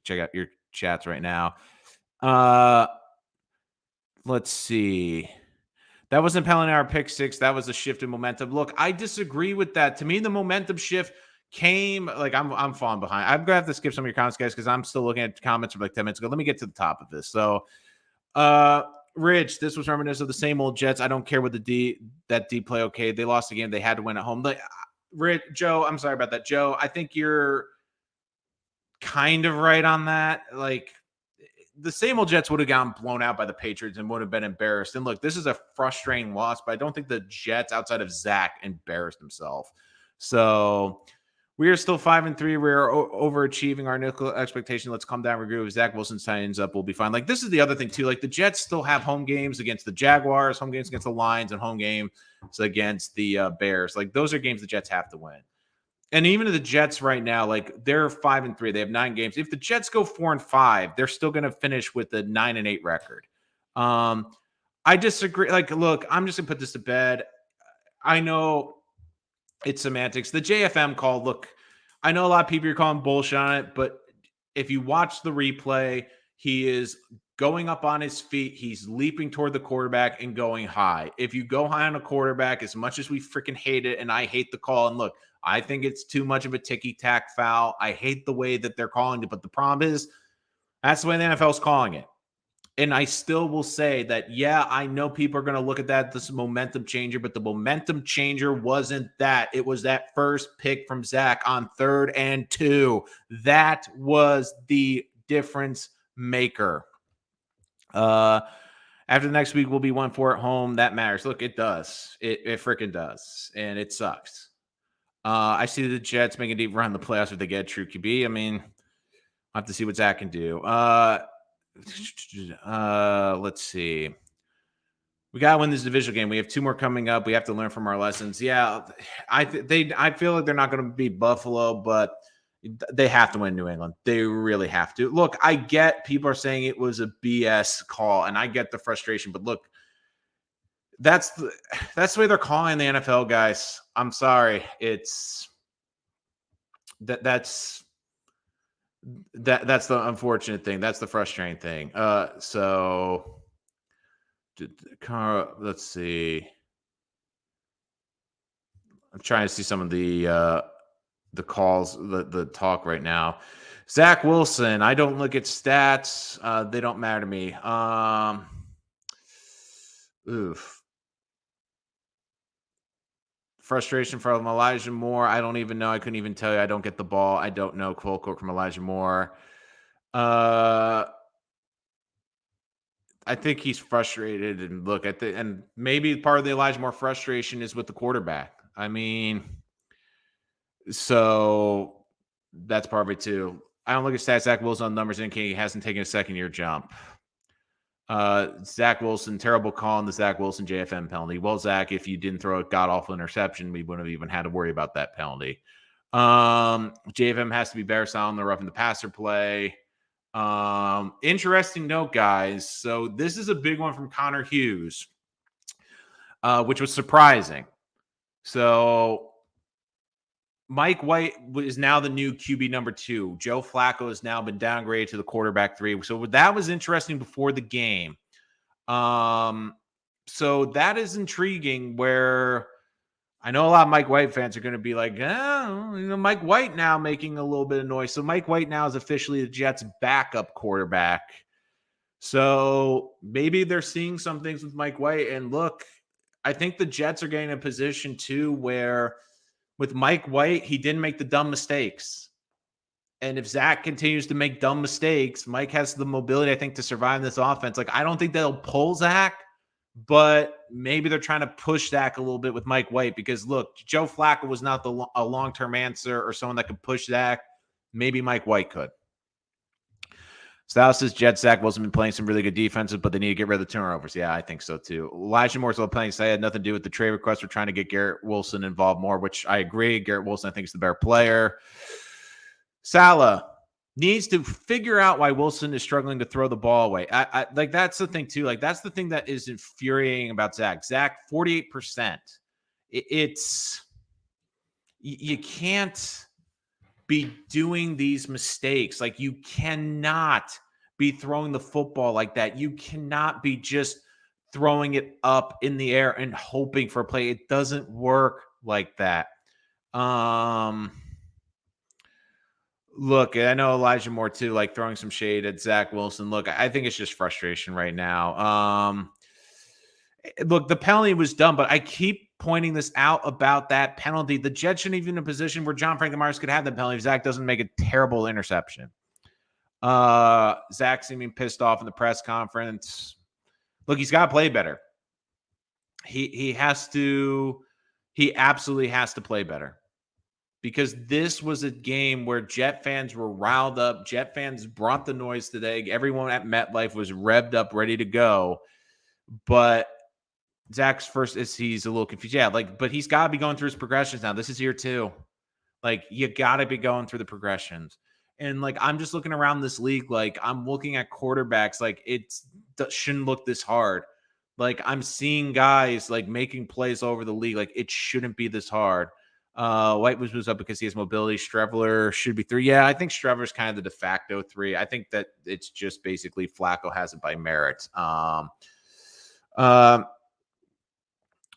check out your chats right now. Let's see. That wasn't penalty our pick 6. That was a shift in momentum. Look, I disagree with that. To me, the momentum shift came like I'm falling behind. I'm gonna have to skip some of your comments, guys, because I'm still looking at comments from like 10 minutes ago. Let me get to the top of this. So, Rich, this was reminiscent of the same old Jets. I don't care what that D play. Okay, they lost the game. They had to win at home. Like, Rich, Joe, I'm sorry about that, Joe. I think you're kind of right on that. Like, the same old Jets would have gotten blown out by the Patriots and would have been embarrassed. And look, this is a frustrating loss, but I don't think the Jets, outside of Zach, embarrassed himself. So we are still 5-3. We're overachieving our initial expectation. Let's come down, regroup. If Zach Wilson signs up, we'll be fine. Like, this is the other thing too. Like, the Jets still have home games against the Jaguars, home games against the Lions, and home games against the Bears. Like, those are games the Jets have to win. And even the Jets right now, like, they're 5-3. They have 9 games. If the Jets go 4-5, they're still going to finish with a 9-8 record. I disagree. Like, look, I'm just going to put this to bed. I know it's semantics. The JFM call, look, I know a lot of people are calling bullshit on it, but if you watch the replay, he is going up on his feet. He's leaping toward the quarterback and going high. If you go high on a quarterback, as much as we freaking hate it, and I hate the call, and look, I think it's too much of a ticky-tack foul. I hate the way that they're calling it, but the problem is that's the way the NFL is calling it. And I still will say that, yeah, I know people are going to look at that, this momentum changer, but the momentum changer wasn't that. It was that first pick from Zach on 3rd and 2. That was the difference maker. After the next week, we'll be 1-4 at home. That matters. Look, it does. It freaking does. And it sucks. I see the Jets making a deep run in the playoffs if they get a true QB. I mean, I'll have to see what Zach can do. Let's see. We got to win this divisional game. We have 2 more coming up. We have to learn from our lessons. Yeah, I feel like they're not going to beat Buffalo, but they have to win New England. They really have to. Look, I get people are saying it was a BS call, and I get the frustration, but look, that's the way they're calling the NFL, guys. I'm sorry. It's that's the unfortunate thing. That's the frustrating thing. So let's see. I'm trying to see some of the calls, the talk right now. Zach Wilson. I don't look at stats. They don't matter to me. Oof. Frustration from Elijah Moore. I don't even know. I couldn't even tell you. I don't get the ball. I don't know. Quote from Elijah Moore. I think he's frustrated. And look, and maybe part of the Elijah Moore frustration is with the quarterback. I mean, so that's part of it too. I don't look at stats. Zach Wilson on numbers indicating he hasn't taken a second-year jump. Zach Wilson, terrible call on the Zach Wilson JFM penalty. Well, Zach, if you didn't throw a god-awful interception, we wouldn't have even had to worry about that penalty. JFM has to be better sound on the roughing the passer play. Interesting note, guys. So this is a big one from Connor Hughes, which was surprising. So Mike White is now the new QB number 2. Joe Flacco has now been downgraded to the quarterback 3. So that was interesting before the game. So that is intriguing, where I know a lot of Mike White fans are going to be like, Mike White now making a little bit of noise. So Mike White now is officially the Jets' backup quarterback. So maybe they're seeing some things with Mike White. And look, I think the Jets are getting in a position too where with Mike White, he didn't make the dumb mistakes. And if Zach continues to make dumb mistakes, Mike has the mobility, I think, to survive this offense. Like, I don't think they'll pull Zach, but maybe they're trying to push Zach a little bit with Mike White because, look, Joe Flacco was not a long-term answer or someone that could push Zach. Maybe Mike White could. Styles says Jets Zach Wilson been playing some really good defenses, but they need to get rid of the turnovers. Yeah, I think so too. Elijah Moore's still playing. Say had nothing to do with the trade request. We're trying to get Garrett Wilson involved more, which I agree. Garrett Wilson, I think, is the better player. Salah needs to figure out why Wilson is struggling to throw the ball away. I like that's the thing too. Like that's the thing that is infuriating about Zach. Zach 48%. It's you can't be doing these mistakes. Like you cannot be throwing the football like that. You cannot be just throwing it up in the air and hoping for a play. It doesn't work like that. Look, I know Elijah Moore too, like throwing some shade at Zach Wilson. Look, I think it's just frustration right now. Look, the penalty was dumb, but I keep pointing this out about that penalty. The Jets shouldn't even in a position where John Franklin Myers could have the penalty if Zach doesn't make a terrible interception. Zach seeming pissed off in the press conference. Look, he's got to play better. He absolutely has to play better. Because this was a game where Jet fans were riled up. Jet fans brought the noise today. Everyone at MetLife was revved up, ready to go. But Zach's first is he's a little confused. Yeah, but he's got to be going through his progressions now. This is year 2. Like, you got to be going through the progressions. And, I'm just looking around this league. I'm looking at quarterbacks. It shouldn't look this hard. I'm seeing guys, making plays over the league. It shouldn't be this hard. White was up because he has mobility. Streveler should be 3. Yeah, I think Streveler's kind of the de facto 3. I think that it's just basically Flacco has it by merit.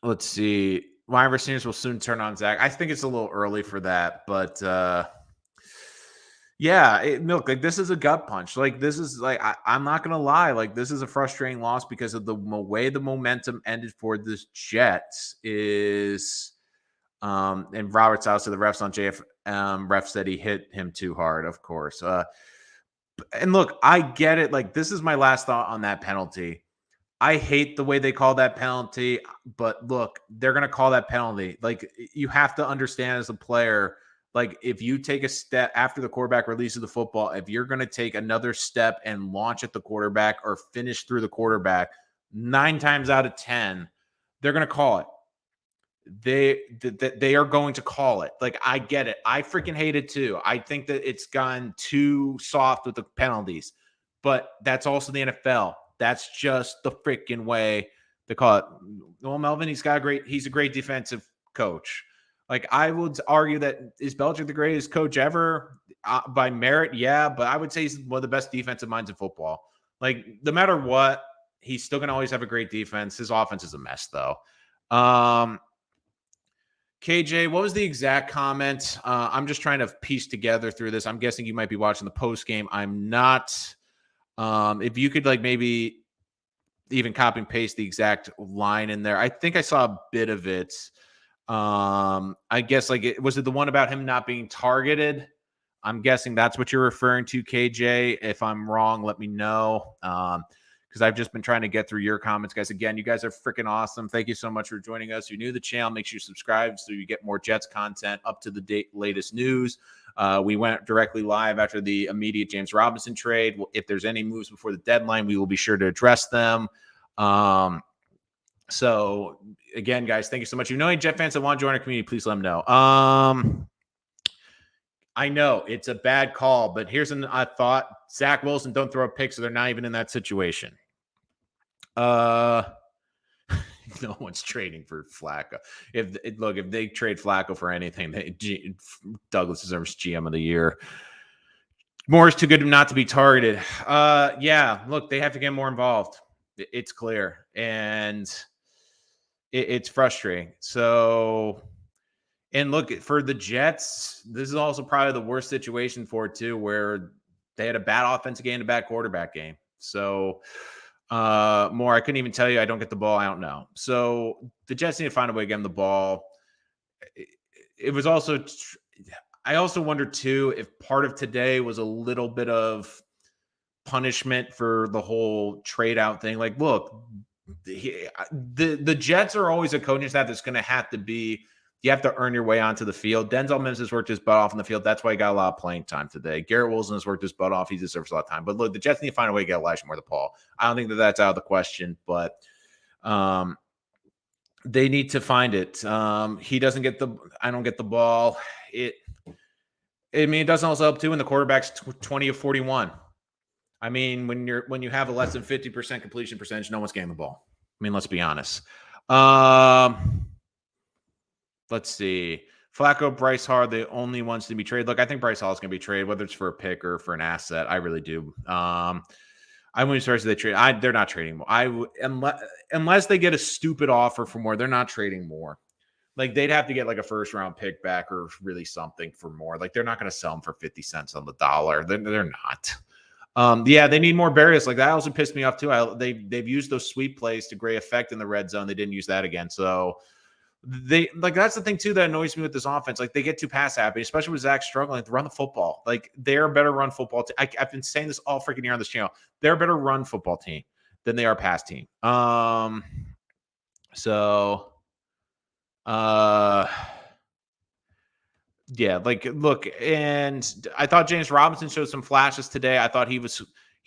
Let's see. Wide receivers will soon turn on Zach. I think it's a little early for that, but this is a gut punch. This is I'm not gonna lie. This is a frustrating loss because of the way the momentum ended for this Jets is. And Roberts out to the refs on JF. Ref said he hit him too hard, of course. And look, I get it. This is my last thought on that penalty. I hate the way they call that penalty, but look, they're going to call that penalty. You have to understand as a player, if you take a step after the quarterback releases the football, if you're going to take another step and launch at the quarterback or finish through the quarterback, 9 times out of 10, they're going to call it. They are going to call it. I get it. I freaking hate it too. I think that it's gone too soft with the penalties, but that's also the NFL. That's just the freaking way they call it. Well, Melvin, he's a great defensive coach. I would argue that is Belichick the greatest coach ever by merit? Yeah, but I would say he's one of the best defensive minds in football. No matter what, he's still going to always have a great defense. His offense is a mess though. KJ, what was the exact comment? I'm just trying to piece together through this. I'm guessing you might be watching the post game. I'm not. If you could maybe even copy and paste the exact line in there. I think I saw a bit of it. I guess was it the one about him not being targeted? I'm guessing that's what you're referring to, KJ. If I'm wrong, let me know. Because I've just been trying to get through your comments, guys. Again, you guys are freaking awesome. Thank you so much for joining us. If you're new to the channel, make sure you subscribe so you get more Jets content, up to the date, latest news. We went directly live after the immediate James Robinson trade. If there's any moves before the deadline, we will be sure to address them. So again, guys, thank you so much. If you know any Jet fans that want to join our community, please let them know. I know it's a bad call, but here's a thought. Zach Wilson, don't throw a pick, so they're not even in that situation. No one's trading for Flacco. If they trade Flacco for anything, Douglas deserves GM of the year. Moore's too good not to be targeted. Yeah, look, they have to get more involved. It's clear, and it's frustrating. So. And look, for the Jets, this is also probably the worst situation for it too, where they had a bad offensive game and a bad quarterback game. So more, I couldn't even tell you. I don't get the ball. I don't know. So the Jets need to find a way to get them the ball. It was also, I also wonder too if part of today was a little bit of punishment for the whole trade out thing. Like, look, the Jets are always a coaching staff that's going to have to be. You have to earn your way onto the field. Denzel Mims has worked his butt off in the field. That's why he got a lot of playing time today. Garrett Wilson has worked his butt off. He deserves a lot of time. But look, the Jets need to find a way to get Elijah Moore the ball. I don't think that that's out of the question, but they need to find it. He doesn't get the. I don't get the ball. It doesn't also help too when the quarterback's 20 of 41. I mean, when you have a less than 50% completion percentage, no one's getting the ball. I mean, let's be honest. Let's see. Flacco, Bryce Hall, the only ones to be traded. Look, I think Bryce Hall is going to be traded, whether it's for a pick or for an asset. I really do. I wouldn't be surprised if they trade. They're not trading more. Unless they get a stupid offer for more, they're not trading more. Like, they'd have to get like a first round pick back or really something for more. Like, they're not going to sell them for 50 cents on the dollar. They're not. Yeah, they need more barriers. Like, that also pissed me off too. They've used those sweep plays to great effect in the red zone. They didn't use that again. So that's the thing too that annoys me with this offense. Like, they get too pass happy, especially with Zach struggling to run the football. Like, they're a better run football team. I've been saying this all freaking year on this channel. They're a better run football team than they are pass team. Yeah, like, look, and I thought James Robinson showed some flashes today. I thought he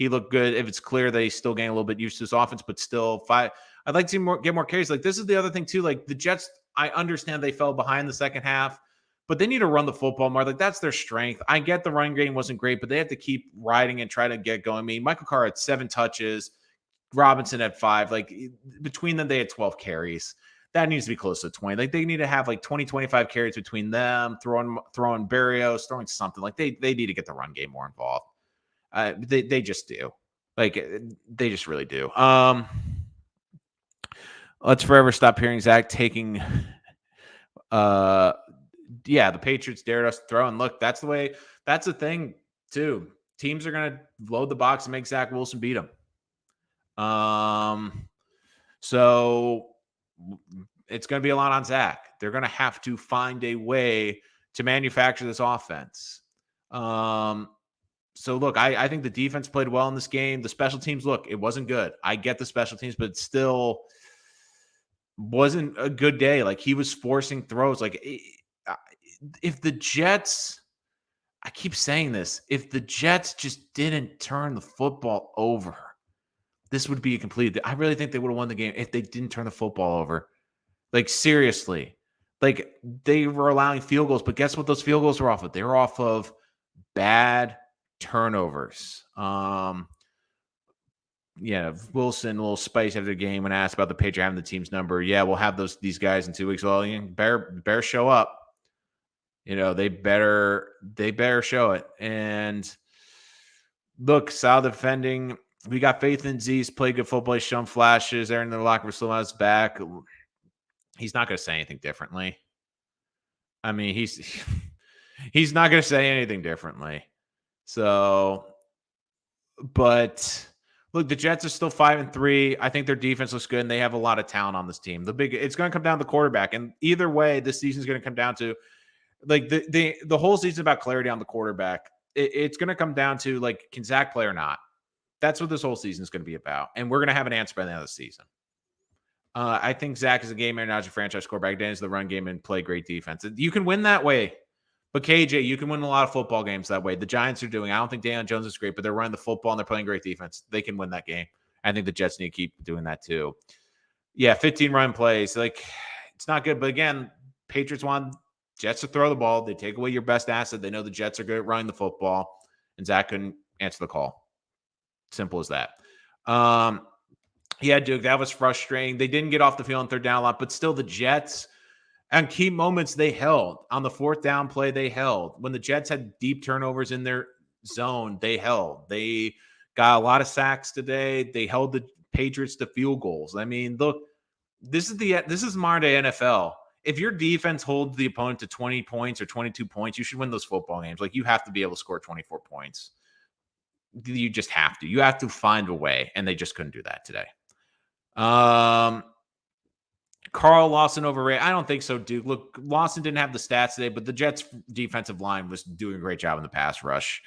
looked good. If it's clear that he's still getting a little bit used to his offense, but still I'd like to get more carries. Like, this is the other thing too. Like, the Jets, I understand they fell behind the second half, but they need to run the football more. Like, that's their strength. I get the run game wasn't great, but they have to keep riding and try to get going. I mean, Michael Carr had 7 touches, Robinson had 5. Like, between them, they had 12 carries. That needs to be close to 20. Like, they need to have like 20, 25 carries between them, throwing Berrios, throwing something. Like, they need to get the run game more involved. They just do. Like, they just really do. Let's forever stop hearing Zach taking the Patriots dared us to throw. And look, that's the thing too. Teams are gonna load the box and make Zach Wilson beat them. So it's going to be a lot on Zach. They're going to have to find a way to manufacture this offense. So, look, I think the defense played well in this game. The special teams, look, it wasn't good. I get the special teams, but it still wasn't a good day. Like, he was forcing throws. Like, if the Jets, I keep saying this, if the Jets just didn't turn the football over, this would be a complete. I really think they would have won the game if they didn't turn the football over. Like, seriously. Like, they were allowing field goals, but guess what those field goals were off of? They were off of bad turnovers. Wilson, a little spice after the game when asked about the Patriots having the team's number. Yeah, we'll have these guys in 2 weeks. Well, better show up. They better show it. And look, solid defending. We got faith in Z's, played good football. He's shown flashes there in the locker room, still on his back. He's not going to say anything differently. I mean, he's not going to say anything differently. So, but look, the Jets are still 5-3. I think their defense looks good, and they have a lot of talent on this team. It's going to come down to the quarterback, and either way, this season is going to come down to like the whole season about clarity on the quarterback. It's going to come down to, like, can Zach play or not? That's what this whole season is going to be about, and we're going to have an answer by the end of the season. I think Zach is a game manager, franchise quarterback, advantage the run game, and play great defense. You can win that way. But KJ, you can win a lot of football games that way. The Giants are doing. I don't think Daniel Jones is great, but they're running the football and they're playing great defense. They can win that game. I think the Jets need to keep doing that too. Yeah, 15 run plays. Like, it's not good. But again, Patriots want Jets to throw the ball. They take away your best asset. They know the Jets are good at running the football, and Zach couldn't answer the call. Simple as that. Yeah, Duke, that was frustrating. They didn't get off the field on third down a lot, but still the Jets, on key moments, they held. On the fourth down play, they held. When the Jets had deep turnovers in their zone, they held. They got a lot of sacks today. They held the Patriots to field goals. I mean, look, this is modern day NFL. If your defense holds the opponent to 20 points or 22 points, you should win those football games. Like, you have to be able to score 24 points. You just have to. You have to find a way, and they just couldn't do that today. Carr Carl Lawson overrated? I don't think so, Duke. Look, Lawson didn't have the stats today, but the Jets' defensive line was doing a great job in the pass rush.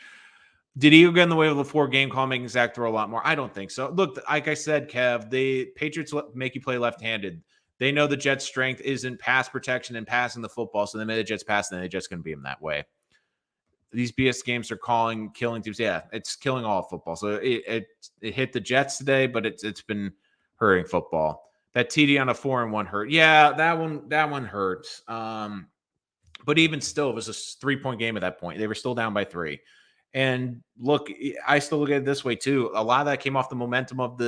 Did he get in the way of the 4-game call, making Zach throw a lot more? I don't think so. Look, like I said, Kev, the Patriots make you play left-handed. They know the Jets' strength isn't pass protection and passing the football, so they made the Jets pass, and the Jets going to beat them that way. These BS games are killing teams. Yeah, it's killing all football. So it hit the Jets today, but it's been hurting football. That TD on a 4-1 hurt. Yeah, that one hurts. But even still, it was a 3-point game at that point. They were still down by 3. And look, I still look at it this way too. A lot of that came off the momentum of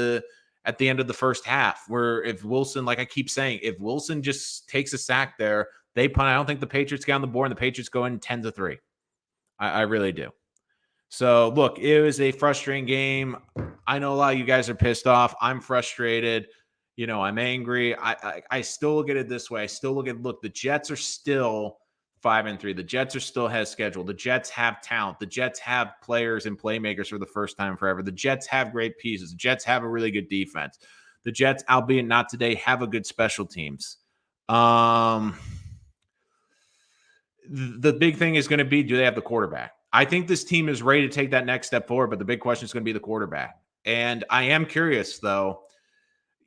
at the end of the first half, where if Wilson, like I keep saying, if Wilson just takes a sack there, they punt. I don't think the Patriots get on the board, and the Patriots go in 10-3. I really do. So look, it was a frustrating game. I know a lot of you guys are pissed off. I'm frustrated. I'm angry. I still look at it this way. I still look, the Jets are still 5-3. The Jets are still ahead of schedule. The Jets have talent. The Jets have players and playmakers for the first time forever. The Jets have great pieces. The Jets have a really good defense. The Jets, albeit not today, have a good special teams. The big thing is going to be, do they have the quarterback? I think this team is ready to take that next step forward, but the big question is going to be the quarterback. And I am curious, though.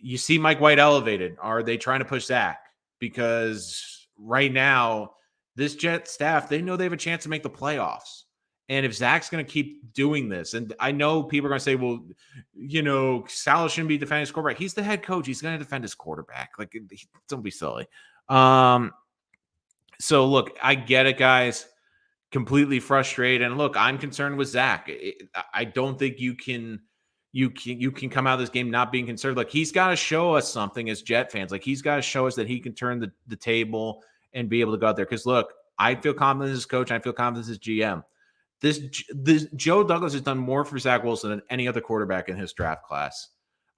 You see Mike White elevated. Are they trying to push Zach? Because right now, this Jet staff, they know they have a chance to make the playoffs. And if Zach's going to keep doing this, and I know people are going to say, well, Sal shouldn't be defending his quarterback. He's the head coach. He's going to defend his quarterback. Like, don't be silly. So, look, I get it, guys. Completely frustrated. And, look, I'm concerned with Zach. I don't think you can come out of this game not being concerned. Like, he's got to show us something as Jet fans. Like, he's got to show us that he can turn the table and be able to go out there. Because, look, I feel confident as coach. I feel confident as GM. This Joe Douglas has done more for Zach Wilson than any other quarterback in his draft class.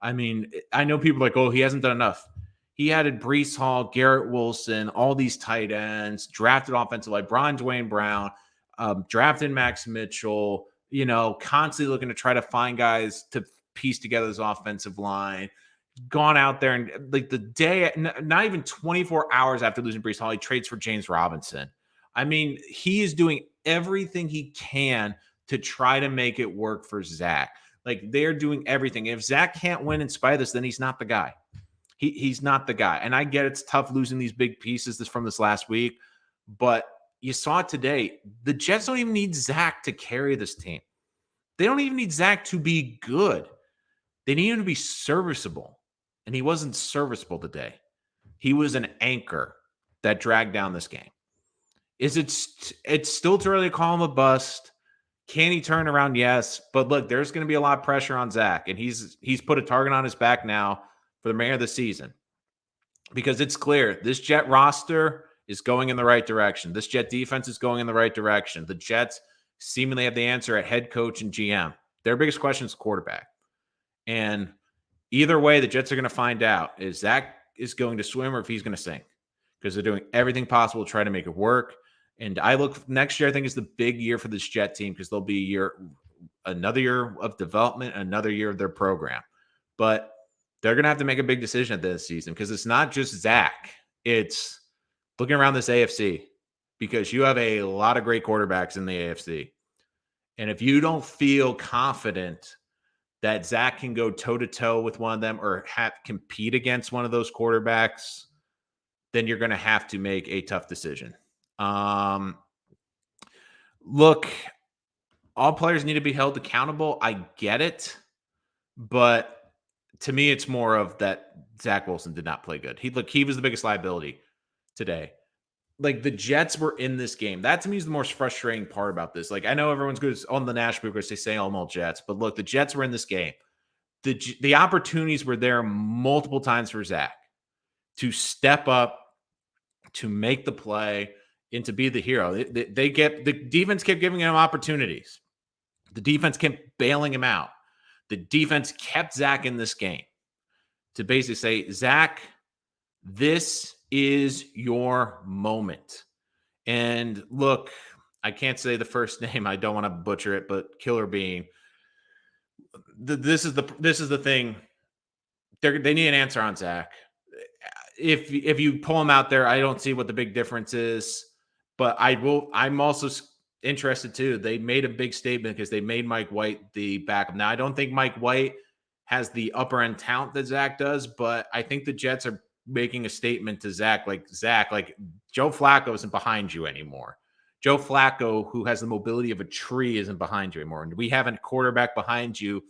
I mean, I know people are like, oh, he hasn't done enough. He added Breece Hall, Garrett Wilson, all these tight ends, drafted offensive line, Dwayne Brown, drafted Max Mitchell, constantly looking to try to find guys to piece together this offensive line. Gone out there and like the day, not even 24 hours after losing Breece Hall, he trades for James Robinson. I mean, he is doing everything he can to try to make it work for Zach. Like, they're doing everything. If Zach can't win in spite of this, then he's not the guy. He's not the guy. And I get it's tough losing these big pieces from this last week, but you saw it today. The Jets don't even need Zach to carry this team. They don't even need Zach to be good. They need him to be serviceable. And he wasn't serviceable today. He was an anchor that dragged down this game. It's still too early to call him a bust. Can he turn around? Yes. But look, there's going to be a lot of pressure on Zach. And he's put a target on his back now for the remainder of the season, because it's clear this Jet roster is going in the right direction. This Jet defense is going in the right direction. The Jets seemingly have the answer at head coach and GM. Their biggest question is quarterback. And either way, the Jets are going to find out if Zach is going to swim or if he's going to sink, because they're doing everything possible to try to make it work. And I look next year, I think is the big year for this Jet team, because there'll be another year of development, another year of their program. But they're going to have to make a big decision at this season, because it's not just Zach. It's looking around this AFC, because you have a lot of great quarterbacks in the AFC. And if you don't feel confident that Zach can go toe-to-toe with one of them or compete against one of those quarterbacks, then you're going to have to make a tough decision. Look, all players need to be held accountable. I get it. But to me, it's more of that Zach Wilson did not play good. He was the biggest liability today. Like, the Jets were in this game. That to me is the most frustrating part about this. Like, I know everyone's good on the national because they say all Jets, but look, the Jets were in this game. The opportunities were there multiple times for Zach to step up, to make the play, and to be the hero. The defense kept giving him opportunities. The defense kept bailing him out. The defense kept Zach in this game to basically say, Zach, this is your moment. And look, I can't say the first name. I don't want to butcher it, but Killer Bean. This is the thing. They need an answer on Zach. if you pull him out there, I don't see what the big difference is. But I'm also interested too. They made a big statement because they made Mike White the backup. Now I don't think Mike White has the upper end talent that Zach does, but I think the Jets are making a statement to Zach, like Joe Flacco isn't behind you anymore. Joe Flacco, who has the mobility of a tree, isn't behind you anymore. And we have a quarterback behind you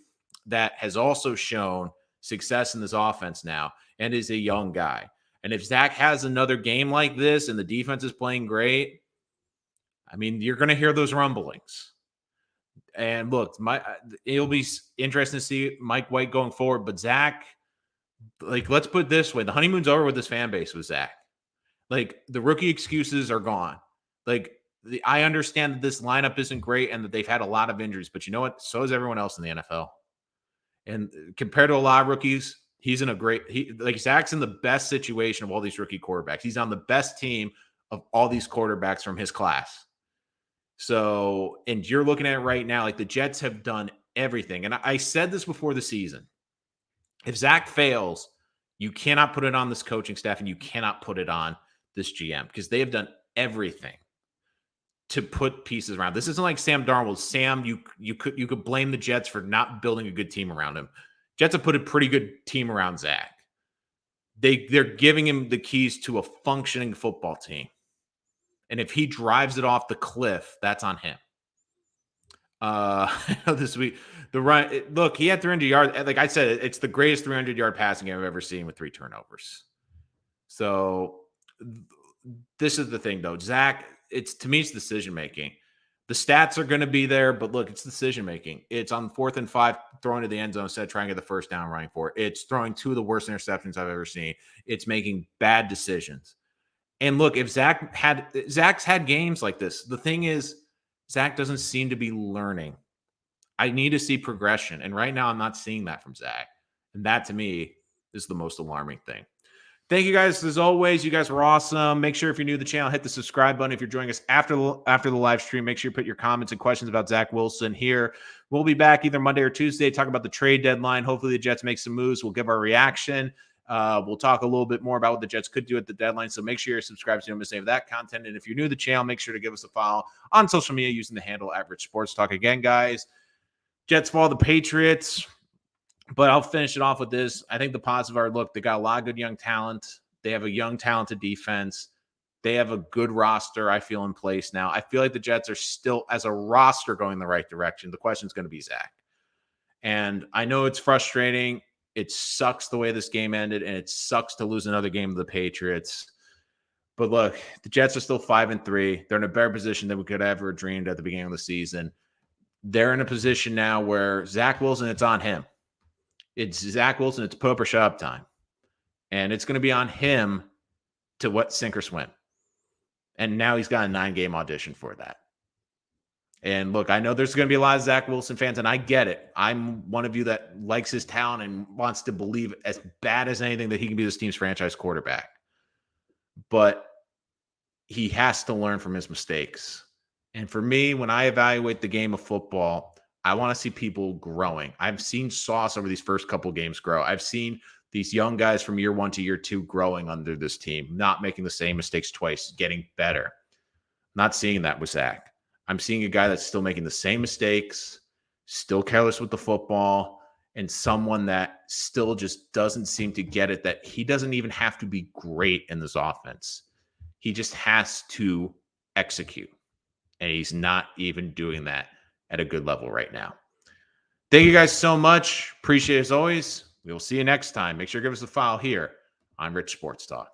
that has also shown success in this offense now and is a young guy. And if Zach has another game like this and the defense is playing great, I mean, you're going to hear those rumblings. And look, it'll be interesting to see Mike White going forward. But Zach, like, let's put it this way: the honeymoon's over with this fan base with Zach. Like, the rookie excuses are gone. Like, I understand that this lineup isn't great and that they've had a lot of injuries, but you know what? So is everyone else in the NFL. And compared to a lot of rookies, he's in Zach's in the best situation of all these rookie quarterbacks. He's on the best team of all these quarterbacks from his class. So, and you're looking at it right now, like the Jets have done everything. And I said this before the season. If Zach fails, you cannot put it on this coaching staff and you cannot put it on this GM because they have done everything to put pieces around. This isn't like Sam Darnold. Sam, you could blame the Jets for not building a good team around him. Jets have put a pretty good team around Zach. They're giving him the keys to a functioning football team. And if he drives it off the cliff, that's on him. This week, look, he had 300 yards. Like I said, it's the greatest 300-yard passing game I've ever seen with 3 turnovers. So this is the thing, though. Zach, to me, it's decision-making. The stats are going to be there, but look, it's decision-making. It's on 4th and 5, throwing to the end zone instead of trying to get the first down running for it. It's throwing 2 of the worst interceptions I've ever seen. It's making bad decisions. And look, if Zach's had games like this, the thing is, Zach doesn't seem to be learning. I need to see progression. And right now, I'm not seeing that from Zach. And that, to me, is the most alarming thing. Thank you guys. As always, you guys were awesome. Make sure if you're new to the channel, hit the subscribe button. If you're joining us after the live stream, make sure you put your comments and questions about Zach Wilson here. We'll be back either Monday or Tuesday, talk about the trade deadline. Hopefully the Jets make some moves. We'll give our reaction. We'll talk a little bit more about what the Jets could do at the deadline. So make sure you're subscribed so you don't miss any of that content. And if you're new to the channel, make sure to give us a follow on social media using the handle @RichSportsTalk. Again, guys, Jets fall the Patriots. But I'll finish it off with this. I think the positive are, look, they got a lot of good young talent. They have a young, talented defense. They have a good roster, I feel, in place now. I feel like the Jets are still, as a roster, going the right direction. The question is going to be Zach. And I know it's frustrating. It sucks the way this game ended, and it sucks to lose another game to the Patriots. But look, the Jets are still 5-3. They're in a better position than we could have ever dreamed at the beginning of the season. They're in a position now where Zach Wilson, it's on him. It's Zach Wilson. It's put up or shut up time. And it's going to be on him to sink or swim. And now he's got a 9-game audition for that. And look, I know there's going to be a lot of Zach Wilson fans, and I get it. I'm one of you that likes his talent and wants to believe as bad as anything that he can be this team's franchise quarterback. But he has to learn from his mistakes. And for me, when I evaluate the game of football, I want to see people growing. I've seen Sauce over these first couple games grow. I've seen these young guys from year 1 to year 2 growing under this team, not making the same mistakes twice, getting better. Not seeing that with Zach. I'm seeing a guy that's still making the same mistakes, still careless with the football, and someone that still just doesn't seem to get it, that he doesn't even have to be great in this offense. He just has to execute. And he's not even doing that at a good level right now. Thank you guys so much. Appreciate it as always. We will see you next time. Make sure to give us a follow here on Rich Sports Talk.